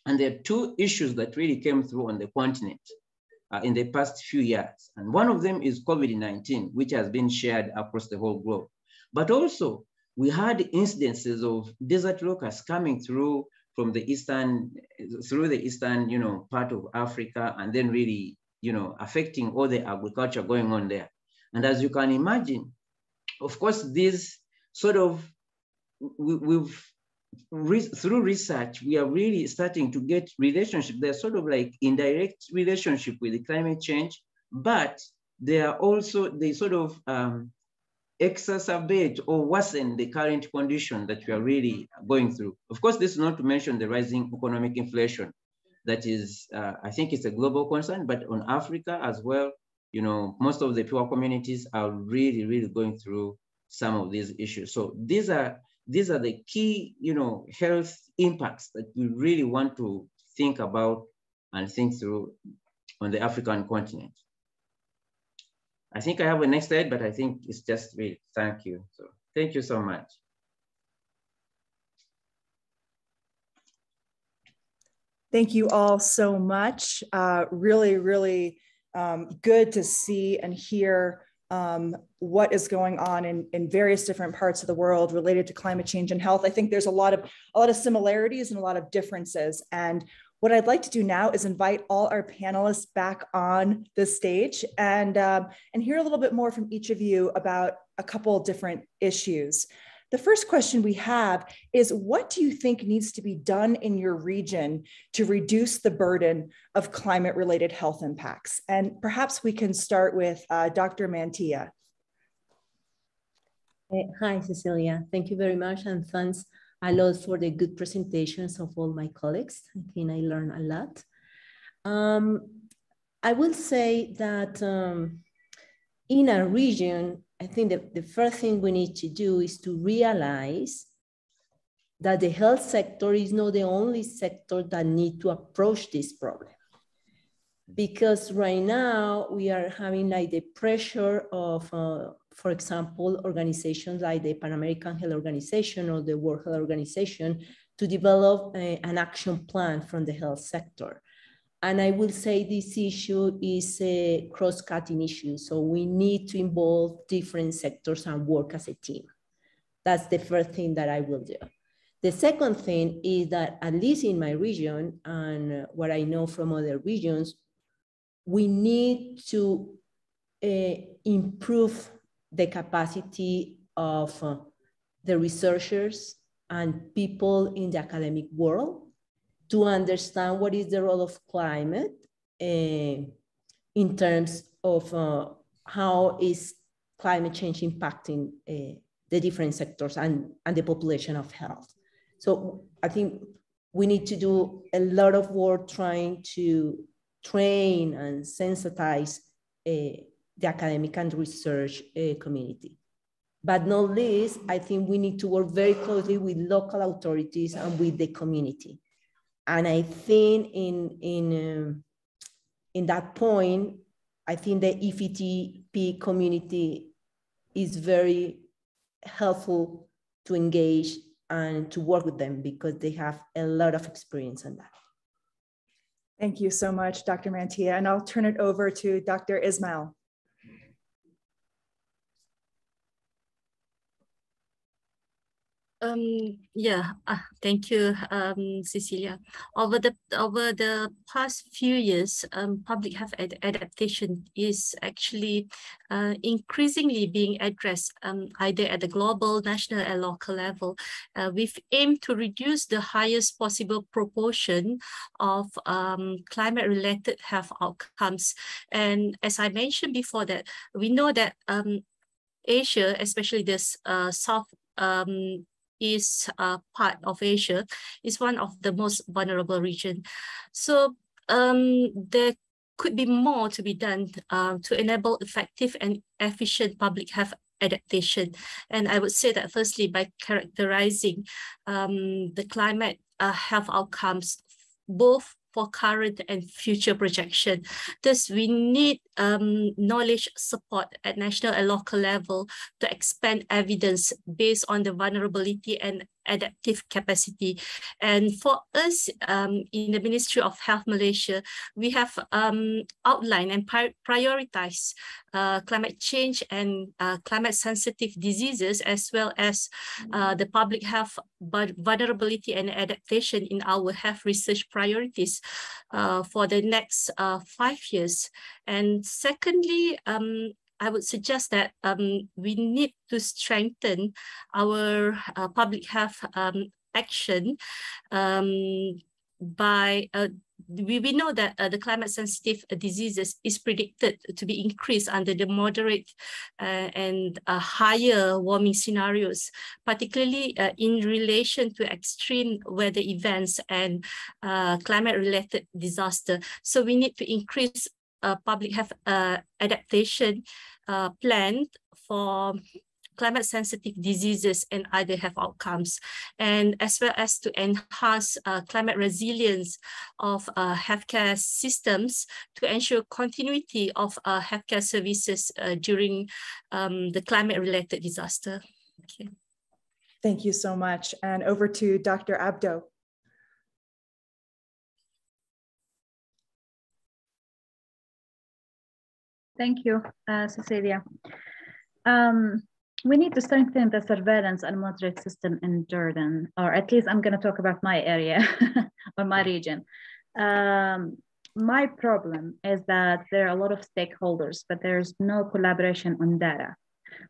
And there are two issues that really came through on the continent in the past few years. And one of them is COVID-19, which has been shared across the whole globe. But also, we had incidences of desert locusts coming through from the eastern, part of Africa, and then really, affecting all the agriculture going on there. And as you can imagine, of course, this sort of, through research, we are really starting to get relationship. They're sort of like indirect relationship with the climate change, but they are also, they sort of exacerbate or worsen the current condition that we are really going through. Of course, this is not to mention the rising economic inflation. That is, I think it's a global concern, but on Africa as well, most of the poor communities are really, really going through some of these issues. So these are the key, health impacts that we really want to think about and think through on the African continent. I think I have a next slide, but I think it's just really, thank you. So thank you so much. Thank you all so much. Really, really good to see and hear what is going on in various different parts of the world related to climate change and health. I think there's a lot of similarities and a lot of differences. And what I'd like to do now is invite all our panelists back on the stage and hear a little bit more from each of you about a couple different issues. The first question we have is, what do you think needs to be done in your region to reduce the burden of climate-related health impacts? And perhaps we can start with Dr. Mantilla. Hi, Cecilia. Thank you very much, and thanks a lot for the good presentations of all my colleagues. I think I learned a lot. I will say that in a region, I think that the first thing we need to do is to realize that the health sector is not the only sector that need to approach this problem. Because right now we are having like the pressure of, for example, organizations like the Pan American Health Organization or the World Health Organization to develop an action plan from the health sector. And I will say this issue is a cross-cutting issue. So we need to involve different sectors and work as a team. That's the first thing that I will do. The second thing is that, at least in my region and what I know from other regions, we need to improve the capacity of the researchers and people in the academic world to understand what is the role of climate in terms of how is climate change impacting the different sectors and the population of health. So I think we need to do a lot of work trying to train and sensitize the academic and research community. But not least, I think we need to work very closely with local authorities and with the community. And I think in that point, I think the EVTP community is very helpful to engage and to work with them because they have a lot of experience on that. Thank you so much, Dr. Mantilla. And I'll turn it over to Dr. Ismail. Thank you, Cecilia. Over the past few years, public health adaptation is actually increasingly being addressed either at the global, national, and local level. We've aimed to reduce the highest possible proportion of climate-related health outcomes. And as I mentioned before, that we know that Asia, especially this Southeast part of Asia, is one of the most vulnerable regions. So there could be more to be done to enable effective and efficient public health adaptation. And I would say that firstly, by characterizing the climate health outcomes, both for current and future projection. Thus, we need knowledge support at national and local level to expand evidence based on the vulnerability and adaptive capacity. And for us in the Ministry of Health Malaysia, we have outlined and prioritized climate change and climate sensitive diseases, as well as the public health vulnerability and adaptation in our health research priorities for the next 5 years. And secondly, I would suggest that we need to strengthen our public health action by we know that the climate sensitive diseases is predicted to be increased under the moderate and higher warming scenarios, particularly in relation to extreme weather events and climate related disaster. So we need to increase public health adaptation plan for climate sensitive diseases and other health outcomes, and as well as to enhance climate resilience of healthcare systems to ensure continuity of healthcare services during the climate related disaster. Okay. Thank you so much. And over to Dr. Abdo. Thank you, Cecilia. We need to strengthen the surveillance and monitoring system in Jordan, or at least I'm going to talk about my area or my region. My problem is that there are a lot of stakeholders, but there's no collaboration on data.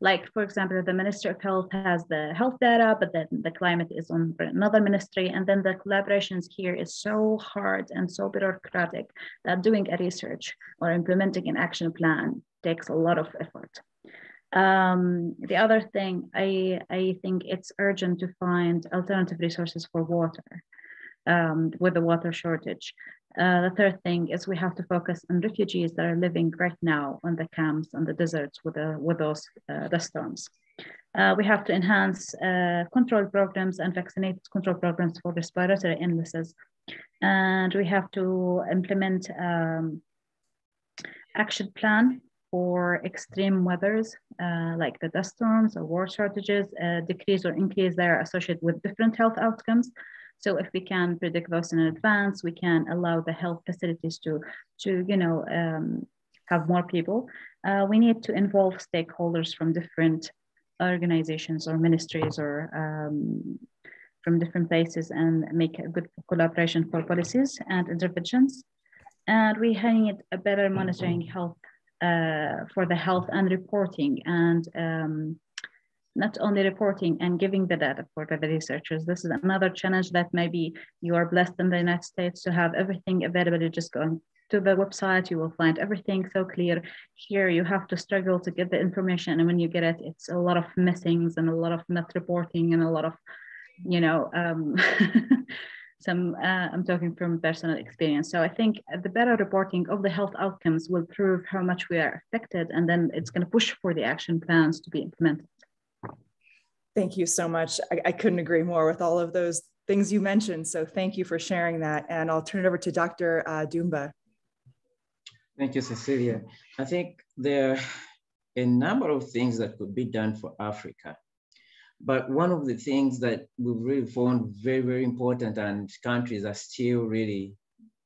Like, for example, the Ministry of Health has the health data, but then the climate is on another ministry. And then the collaborations here is so hard and so bureaucratic that doing a research or implementing an action plan takes a lot of effort. The other thing, I think it's urgent to find alternative resources for water with the water shortage. The third thing is we have to focus on refugees that are living right now on the camps and the deserts with those dust storms. We have to enhance control programs and vaccinate control programs for respiratory illnesses. And we have to implement action plan for extreme weathers, like the dust storms or water shortages, decrease or increase that are associated with different health outcomes. So if we can predict those in advance, we can allow the health facilities to have more people. We need to involve stakeholders from different organizations or ministries or from different places and make a good collaboration for policies and interventions. And we need a better monitoring health for the health and reporting, and not only reporting and giving the data for the researchers. This is another challenge that maybe you are blessed in the United States to have everything available. You just go to the website, you will find everything so clear. Here you have to struggle to get the information, and when you get it, it's a lot of missings and a lot of not reporting and a lot of, I'm talking from personal experience. So I think the better reporting of the health outcomes will prove how much we are affected, and then it's going to push for the action plans to be implemented. Thank you so much. I couldn't agree more with all of those things you mentioned. So thank you for sharing that. And I'll turn it over to Dr. Dumba. Thank you, Cecilia. I think there are a number of things that could be done for Africa. But one of the things that we've really found very, very important, and countries are still really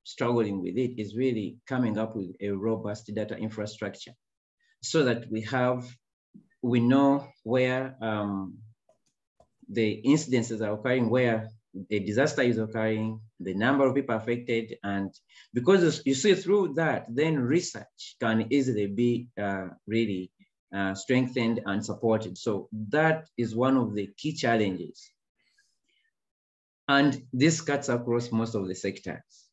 struggling with it, is really coming up with a robust data infrastructure so that we know where the incidences are occurring, where the disaster is occurring, the number of people affected. And because you see through that, then research can easily be really strengthened and supported. So that is one of the key challenges. And this cuts across most of the sectors.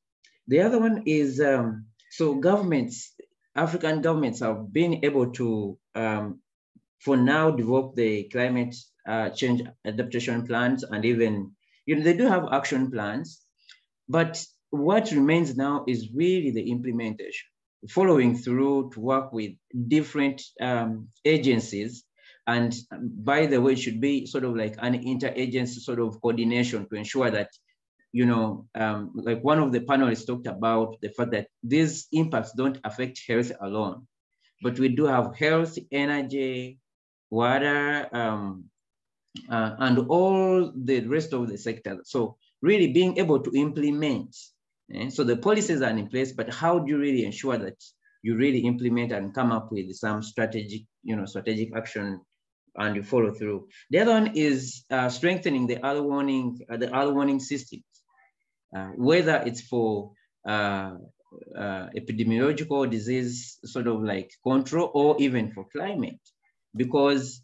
The other one is, so governments, African governments have been able to, for now, develop the climate change adaptation plans, and even, they do have action plans, but what remains now is really the implementation, following through to work with different agencies. And by the way, it should be sort of like an interagency sort of coordination to ensure that you know, like one of the panelists talked about the fact that these impacts don't affect health alone, but we do have health, energy, water, and all the rest of the sector. So really being able to implement, so the policies are in place, but how do you really ensure that you really implement and come up with some strategic, strategic action and you follow through? The other one is strengthening the early warning systems, whether it's for epidemiological disease sort of like control or even for climate, because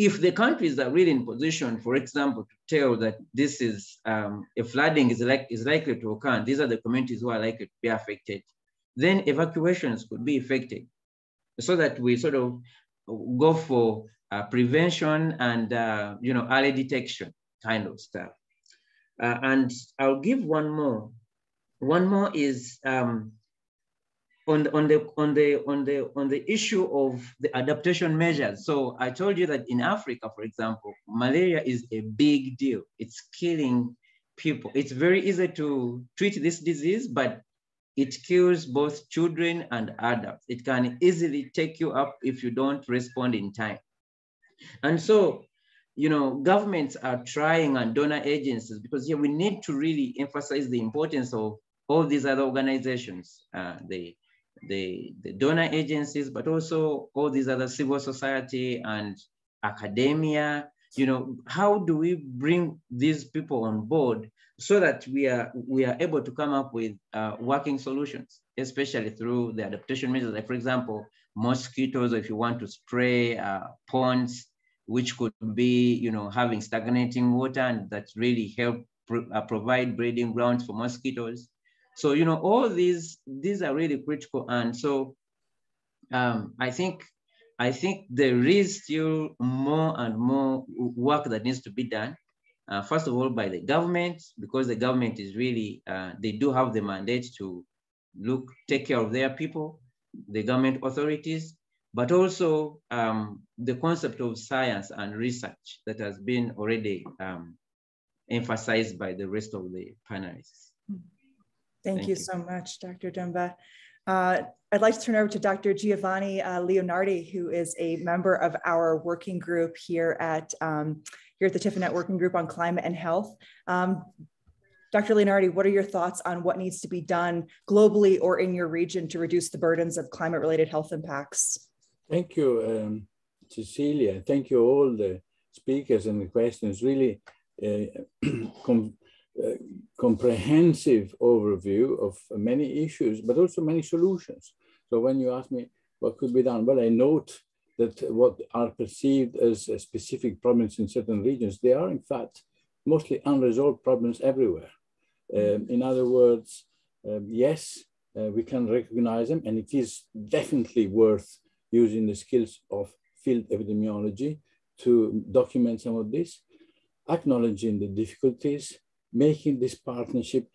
if the countries are really in position, for example, to tell that this is a flooding is likely to occur, and these are the communities who are likely to be affected, then evacuations could be effected, so that we sort of go for prevention and early detection kind of stuff. And I'll give one more. One more is on the issue of the adaptation measures. So I told you that in Africa, for example, malaria is a big deal. It's killing people. It's very easy to treat this disease, but it kills both children and adults. It can easily take you up if you don't respond in time. And so, governments are trying, and donor agencies, because we need to really emphasize the importance of all these other organizations, the donor agencies, but also all these other civil society and academia. How do we bring these people on board so that we are able to come up with working solutions, especially through the adaptation measures? Like, for example, mosquitoes, if you want to spray ponds, which could be, having stagnating water, and that really help provide breeding grounds for mosquitoes. So, all these are really critical. And so I think there is still more and more work that needs to be done. First of all, by the government, because the government is really, they do have the mandate to take care of their people, the government authorities, but also the concept of science and research that has been already emphasized by the rest of the panelists. Thank you so much, Dr. Dumba. I'd like to turn over to Dr. Giovanni Leonardi, who is a member of our working group here at the Tephinet Working Group on Climate and Health. Dr. Leonardi, what are your thoughts on what needs to be done globally or in your region to reduce the burdens of climate-related health impacts? Thank you, Cecilia. Thank you all the speakers and the questions. Really comprehensive overview of many issues, but also many solutions. So when you ask me what could be done, well, I note that what are perceived as specific problems in certain regions, they are in fact mostly unresolved problems everywhere. In other words, yes, we can recognize them, and it is definitely worth using the skills of field epidemiology to document some of this, acknowledging the difficulties, making this partnership,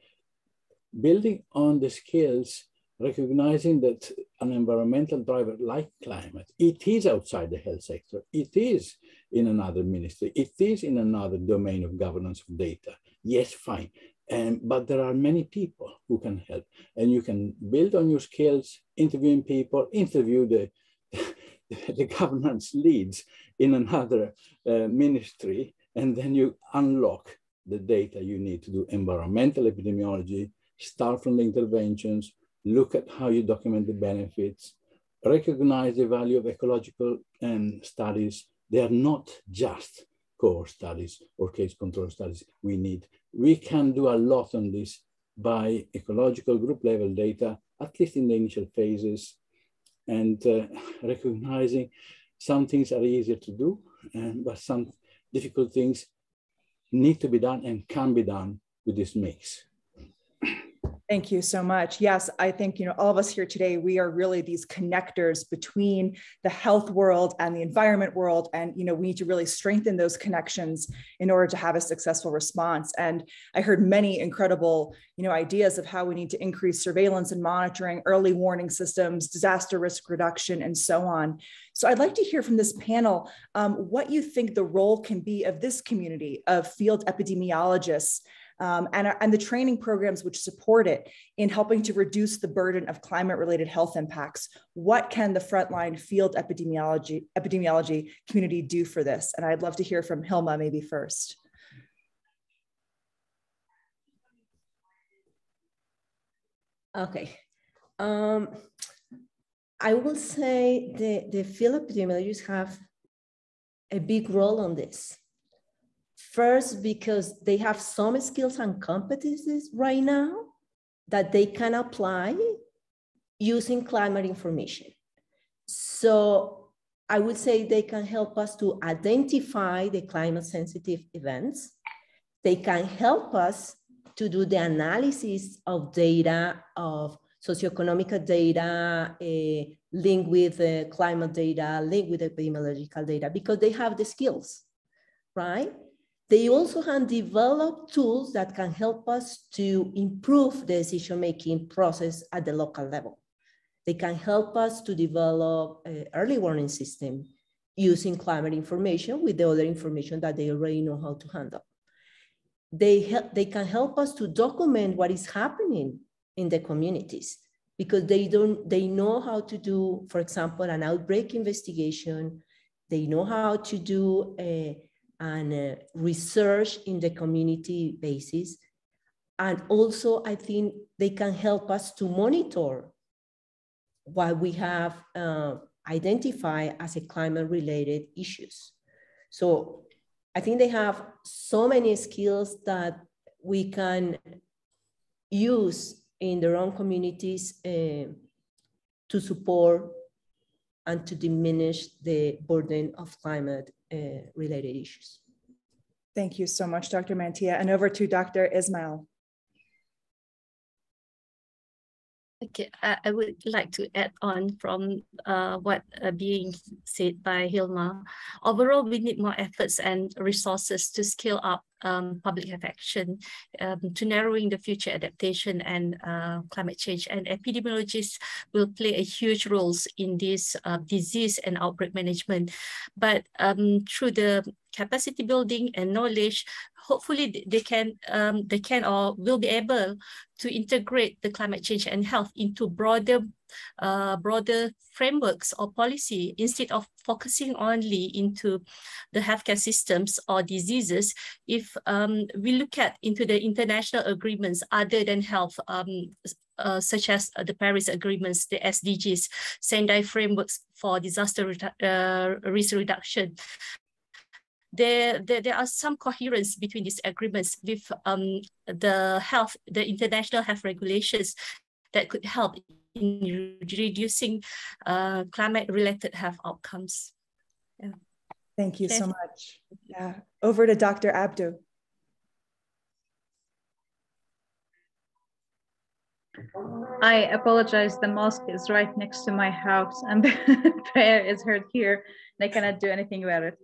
building on the skills, recognizing that an environmental driver like climate, it is outside the health sector, it is in another ministry, it is in another domain of governance of data. Yes, fine. But there are many people who can help, and you can build on your skills, interviewing people, interview the governance leads in another ministry, and then you unlock the data you need to do environmental epidemiology, start from the interventions, look at how you document the benefits, recognize the value of ecological studies. They are not just core studies or case control studies we can do a lot on this by ecological group level data, at least in the initial phases, and recognizing some things are easier to do, but some difficult things need to be done and can be done with this mix. Thank you so much. Yes, I think, all of us here today, we are really these connectors between the health world and the environment world. And, we need to really strengthen those connections in order to have a successful response. And I heard many incredible, ideas of how we need to increase surveillance and monitoring, early warning systems, disaster risk reduction, and so on. So I'd like to hear from this panel what you think the role can be of this community of field epidemiologists and the training programs which support it in helping to reduce the burden of climate-related health impacts. What can the frontline field epidemiology community do for this? And I'd love to hear from Hilma maybe first. Okay. I will say the field epidemiologists have a big role on this. First, because they have some skills and competencies right now that they can apply using climate information. So I would say they can help us to identify the climate sensitive events. They can help us to do the analysis of data, of socioeconomic data, linked with climate data, linked with epidemiological data, because they have the skills, right? They also have developed tools that can help us to improve the decision-making process at the local level. They can help us to develop an early warning system using climate information with the other information that they already know how to handle. They can help us to document what is happening in the communities, because they know how to do, for example, an outbreak investigation. They know how to do research in the community basis. And also, I think they can help us to monitor what we have identified as a climate-related issues. So I think they have so many skills that we can use in their own communities to support and to diminish the burden of climate-related issues. Thank you so much, Dr. Mantia. And over to Dr. Ismail. Okay, I would like to add on from what being said by Hilma. Overall, we need more efforts and resources to scale up public health action to narrowing the future adaptation and climate change. And epidemiologists will play a huge role in this disease and outbreak management. But through the capacity building and knowledge, hopefully they can or will be able to integrate the climate change and health into broader frameworks or policy, instead of focusing only into the healthcare systems or diseases. If we look at into the international agreements other than health, such as the Paris agreements, the SDGs, Sendai frameworks for disaster risk reduction, there are some coherence between these agreements with the international health regulations that could help in reducing climate-related health outcomes. Yeah. Thank you so much. Yeah. Over to Dr. Abdu. I apologize, the mosque is right next to my house and the prayer is heard here. And I cannot do anything about it.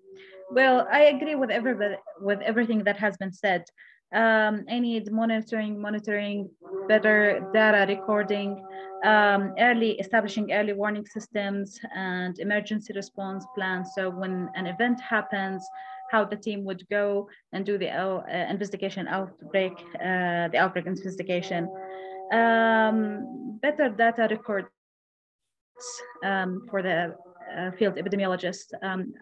Well, I agree with everything that has been said. I need monitoring, better data recording, establishing early warning systems and emergency response plans. So when an event happens, how the team would go and do the investigation outbreak, the outbreak investigation. Better data records for the field epidemiologist.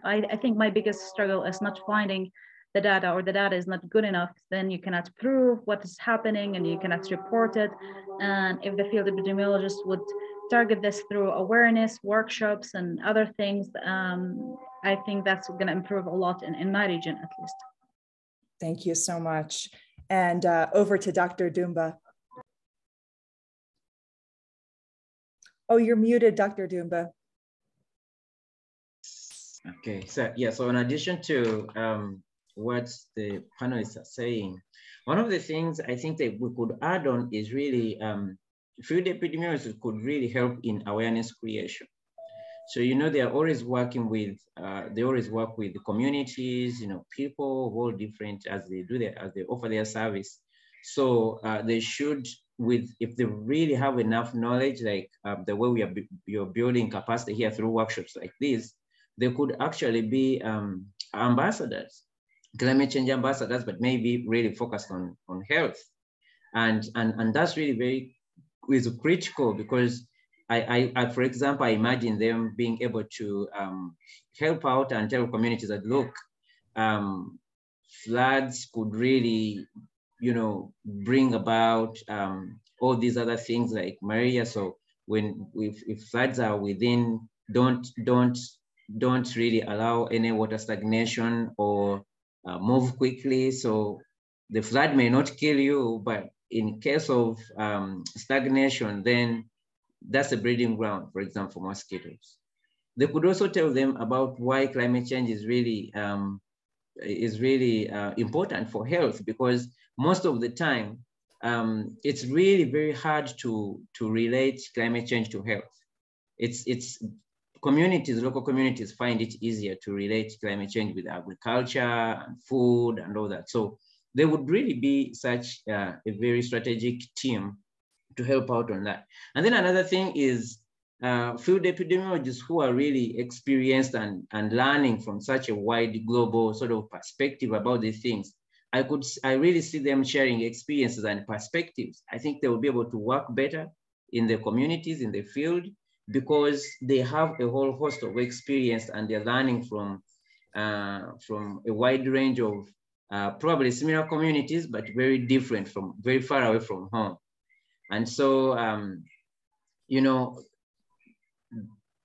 I think my biggest struggle is not finding the data, or the data is not good enough. Then you cannot prove what is happening and you cannot report it. And if the field epidemiologist would target this through awareness, workshops and other things, I think that's going to improve a lot in my region at least. Thank you so much. And over to Dr. Dumba. Oh, you're muted, Dr. Dumba. Okay, so yeah, so in addition to what the panelists are saying. One of the things I think that we could add on is really field epidemiologists could really help in awareness creation. So, you know, they are always working with, they always work with the communities, you know, people of all different as they do their, as they offer their service. So they should, if they really have enough knowledge, like the way you're building capacity here through workshops like this, they could actually be ambassadors, climate change ambassadors, but maybe really focused on health. And that's really is critical, because I, for example, I imagine them being able to help out and tell communities that, look, floods could really, you know, bring about all these other things like malaria. So if floods are within, don't really allow any water stagnation or move quickly. So the flood may not kill you, but in case of stagnation, then that's a breeding ground, for example, for mosquitoes. They could also tell them about why climate change is really important for health, because most of the time, it's really very hard to relate climate change to health. It's communities, local communities find it easier to relate climate change with agriculture and food and all that. So they would really be such a very strategic team to help out on that. And then another thing is field epidemiologists who are really experienced and learning from such a wide global sort of perspective about these things. I really see them sharing experiences and perspectives. I think they will be able to work better in the communities, in the field, because they have a whole host of experience and they're learning from a wide range of probably similar communities, but very different, from very far away from home. And so, you know,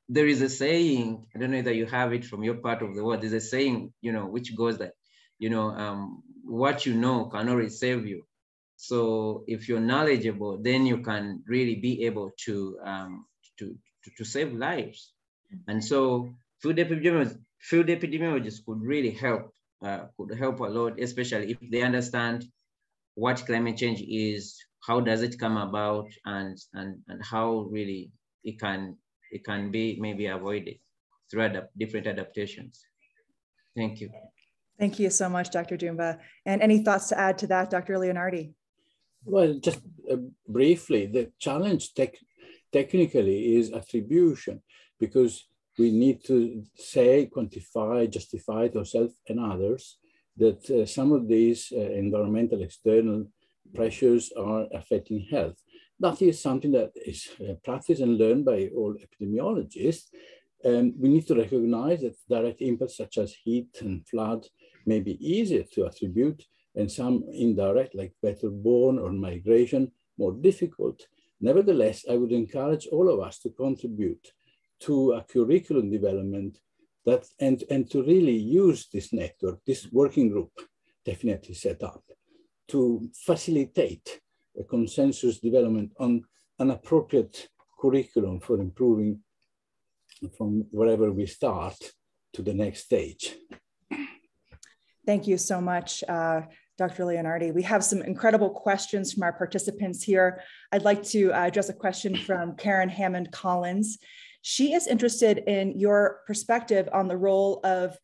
there is a saying, I don't know that you have it from your part of the world, there's a saying, you know, which goes that, you know, what you know can always save you. So if you're knowledgeable, then you can really be able to save lives. And so field epidemiologists could really help, a lot, especially if they understand what climate change is, how does it come about, and how really it can be maybe avoided through different adaptations. Thank you. Thank you so much, Dr. Dumba. And any thoughts to add to that, Dr. Leonardi? Well, just briefly, the challenge technically is attribution, because we need to say, quantify, justify to ourselves and others that some of these environmental external pressures are affecting health. That is something that is practiced and learned by all epidemiologists. We need to recognize that direct impacts such as heat and flood may be easier to attribute, and some indirect, like vector-borne or migration, more difficult. Nevertheless, I would encourage all of us to contribute to a curriculum development that and to really use this network, this working group definitely set up, to facilitate a consensus development on an appropriate curriculum for improving from wherever we start to the next stage. Thank you so much, Dr. Leonardi. We have some incredible questions from our participants here. I'd like to address a question from Karen Hammond Collins. She is interested in your perspective on the role of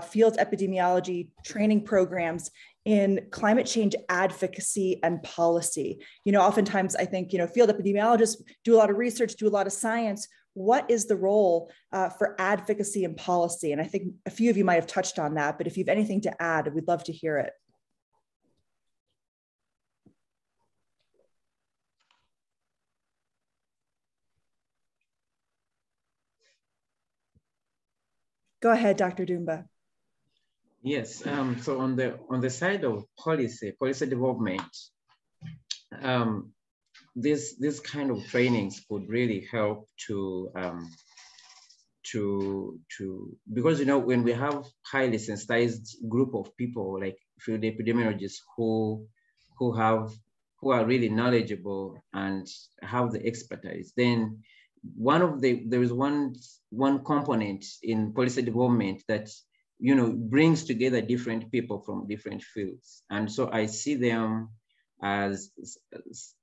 field epidemiology training programs in climate change advocacy and policy. You know, oftentimes I think, you know, field epidemiologists do a lot of research, do a lot of science. What is the role for advocacy and policy? And I think a few of you might have touched on that, but if you have anything to add, we'd love to hear it. Go ahead, Dr. Dumba. Yes, so on the side of policy development, this kind of trainings could really help to because, you know, when we have highly sensitized group of people like field epidemiologists who are really knowledgeable and have the expertise, then there is one component in policy development that brings together different people from different fields. And so I see them as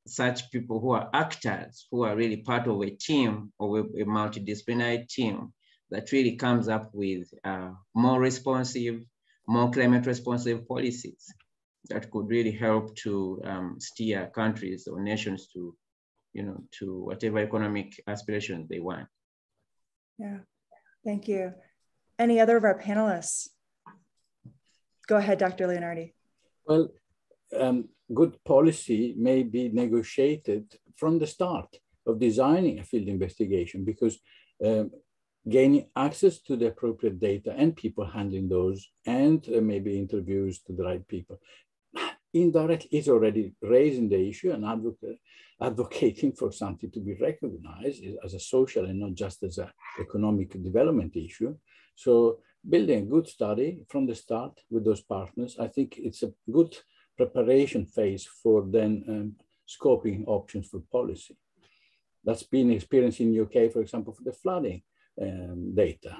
such people who are actors, who are really part of a team, or a multidisciplinary team that really comes up with more responsive, more climate responsive policies that could really help to steer countries or nations to, to whatever economic aspirations they want. Yeah, thank you. Any other of our panelists? Go ahead, Dr. Leonardi. Well, good policy may be negotiated from the start of designing a field investigation, because gaining access to the appropriate data and people handling those, and maybe interviews to the right people, indirectly is already raising the issue and advocating for something to be recognized as a social and not just as an economic development issue. So building a good study from the start with those partners, I think it's a good preparation phase for then scoping options for policy. That's been experienced in UK, for example, for the flooding data.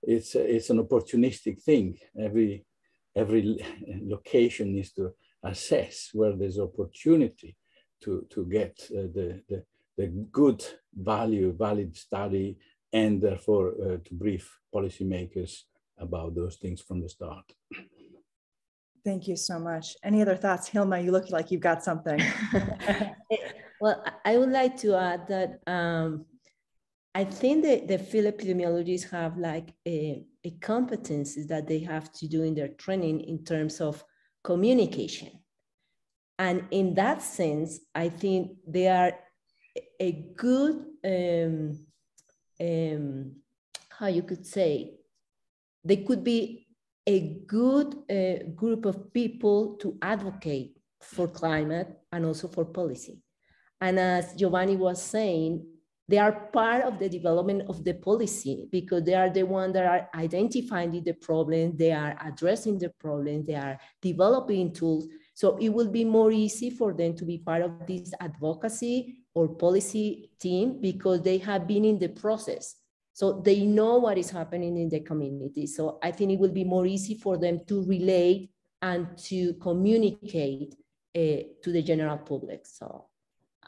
It's an opportunistic thing. Every location needs to assess where there's opportunity to get the good valid study, and therefore to brief policymakers about those things from the start. Thank you so much. Any other thoughts? Hilma, you look like you've got something. Well, I would like to add that I think that the field epidemiologists have like a competencies that they have to do in their training in terms of communication. And in that sense, I think they are a good, how you could say, they could be a good group of people to advocate for climate and also for policy. And as Giovanni was saying, they are part of the development of the policy, because they are the ones that are identifying the problem, they are addressing the problem, they are developing tools. So it will be more easy for them to be part of this advocacy or policy team, because they have been in the process. So they know what is happening in the community. So I think it will be more easy for them to relate and to communicate to the general public. So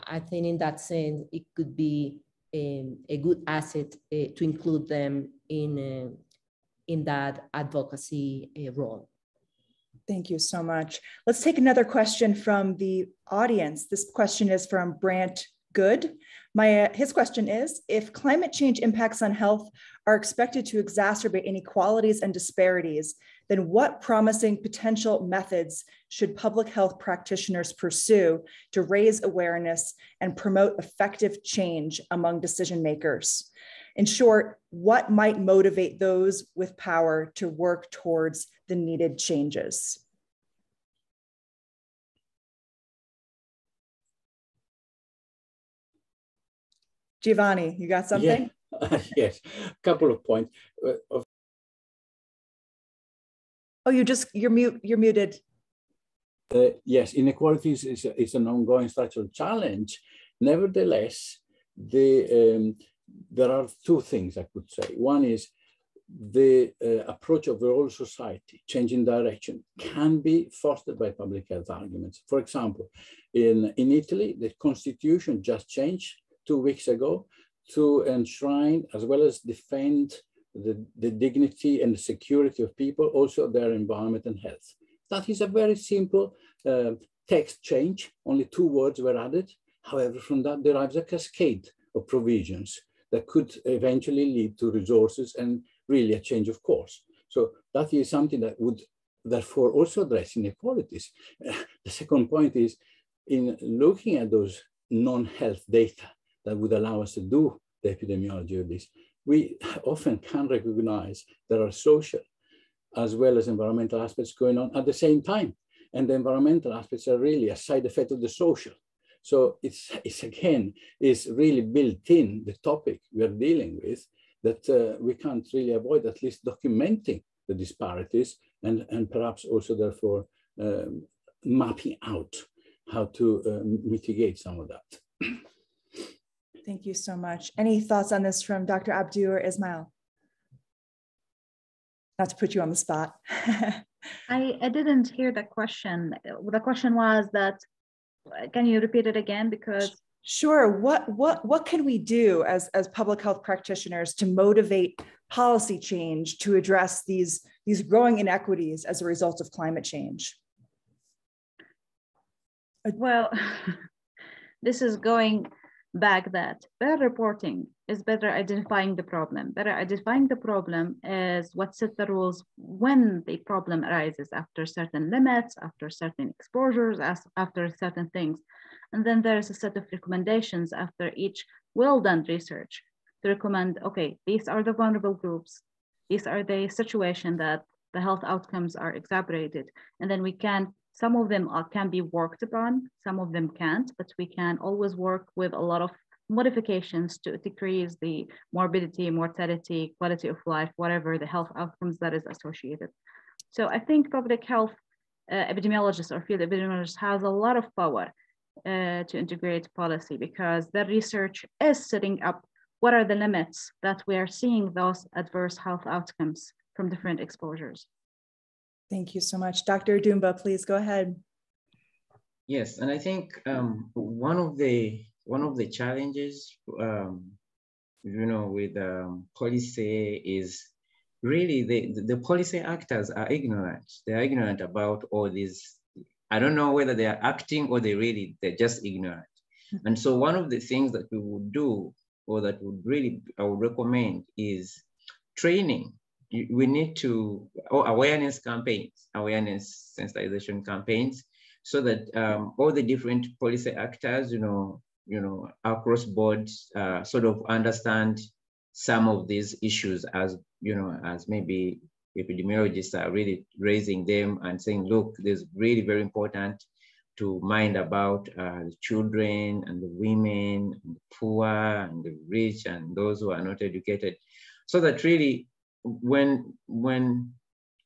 I think in that sense, it could be a good asset to include them in that advocacy role. Thank you so much. Let's take another question from the audience. This question is from Brant Good. His question is, if climate change impacts on health are expected to exacerbate inequalities and disparities, then what promising potential methods should public health practitioners pursue to raise awareness and promote effective change among decision makers? In short, what might motivate those with power to work towards the needed changes? Giovanni, you got something? Yeah. Yes, a couple of points. You're muted. Yes, inequalities is an ongoing structural challenge. Nevertheless, there are two things I could say. One is the approach of the whole society, changing direction, can be fostered by public health arguments. For example, in Italy, the constitution just changed 2 weeks ago to enshrine as well as defend the dignity and the security of people, also their environment and health. That is a very simple text change, only 2 words were added. However, from that derives a cascade of provisions that could eventually lead to resources and really a change of course. So that is something that would therefore also address inequalities. The second point is, in looking at those non-health data that would allow us to do the epidemiology of this, we often can recognize there are social as well as environmental aspects going on at the same time. And the environmental aspects are really a side effect of the social. So it's again, is really built in the topic we are dealing with, that we can't really avoid at least documenting the disparities and perhaps also therefore mapping out how to mitigate some of that. Thank you so much. Any thoughts on this from Dr. Abdu or Ismail? Not to put you on the spot. I didn't hear the question. The question was that, can you repeat it again? Because sure. What can we do as public health practitioners to motivate policy change to address these growing inequities as a result of climate change? Well, this is going back that better reporting is better identifying the problem. Better identifying the problem is what sets the rules when the problem arises, after certain limits, after certain exposures, after certain things. And then there's a set of recommendations after each well-done research to recommend, okay, these are the vulnerable groups. These are the situation that the health outcomes are exacerbated. And then we can, some of them can be worked upon, some of them can't, but we can always work with a lot of modifications to decrease the morbidity, mortality, quality of life, whatever the health outcomes that is associated. So I think public health epidemiologists or field epidemiologists has a lot of power to integrate policy, because the research is setting up what are the limits that we are seeing those adverse health outcomes from different exposures. Thank you so much. Dr. Dumba, please go ahead. Yes, and I think one of the challenges, with policy is really the policy actors are ignorant. They're ignorant about all these. I don't know whether they are acting or they're just ignorant. And so one of the things that we would do, or that I would recommend, is training. We need to, awareness campaigns, awareness sensitization campaigns, so that all the different policy actors, across boards, sort of understand some of these issues as maybe epidemiologists are really raising them and saying, look, there's really very important to mind about the children and the women and the poor and the rich and those who are not educated, so that really when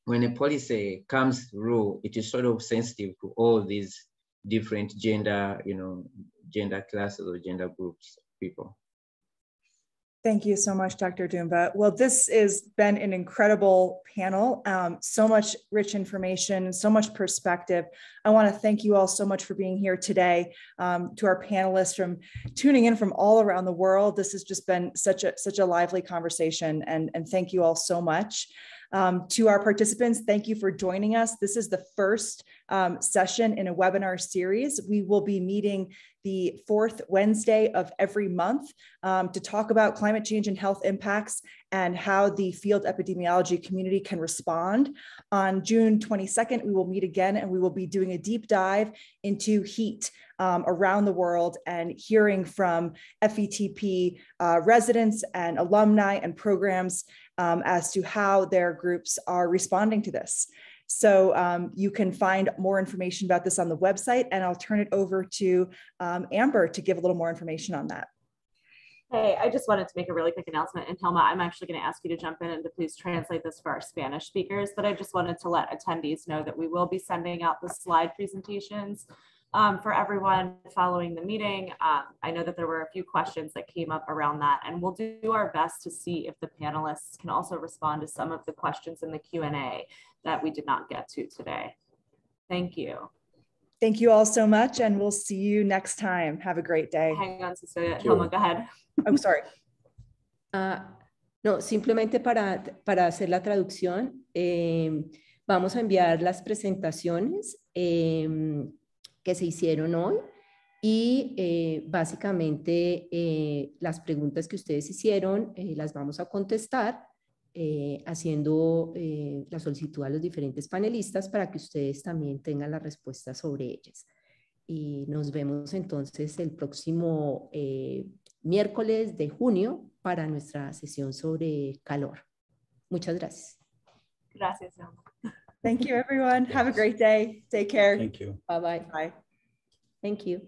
a policy comes through, it is sort of sensitive to all these different gender classes or gender groups of people. Thank you so much, Dr. Dumba. Well, this has been an incredible panel. So much rich information, so much perspective. I want to thank you all so much for being here today. To our panelists from tuning in from all around the world, this has just been such a lively conversation, and thank you all so much. To our participants, thank you for joining us. This is the first session in a webinar series. We will be meeting the fourth Wednesday of every month to talk about climate change and health impacts and how the field epidemiology community can respond. On June 22nd, we will meet again, and we will be doing a deep dive into heat around the world and hearing from FETP residents and alumni and programs as to how their groups are responding to this. So you can find more information about this on the website, and I'll turn it over to Amber to give a little more information on that. Hey, I just wanted to make a really quick announcement. And Hilma, I'm actually going to ask you to jump in and to please translate this for our Spanish speakers, but I just wanted to let attendees know that we will be sending out the slide presentations for everyone following the meeting. I know that there were a few questions that came up around that, and we'll do our best to see if the panelists can also respond to some of the questions in the Q&A that we did not get to today. Thank you. Thank you all so much, and we'll see you next time. Have a great day. Hang on, Cecilia. Hilma, go ahead. I'm sorry. No, simplemente para hacer la traducción, vamos a enviar las presentaciones que se hicieron hoy y básicamente las preguntas que ustedes hicieron las vamos a contestar haciendo la solicitud a los diferentes panelistas para que ustedes también tengan la respuesta sobre ellas. Y nos vemos entonces el próximo miércoles de junio para nuestra sesión sobre calor. Muchas gracias. Gracias. Thank you, everyone. Have a great day. Take care. Thank you. Bye-bye. Bye. Thank you.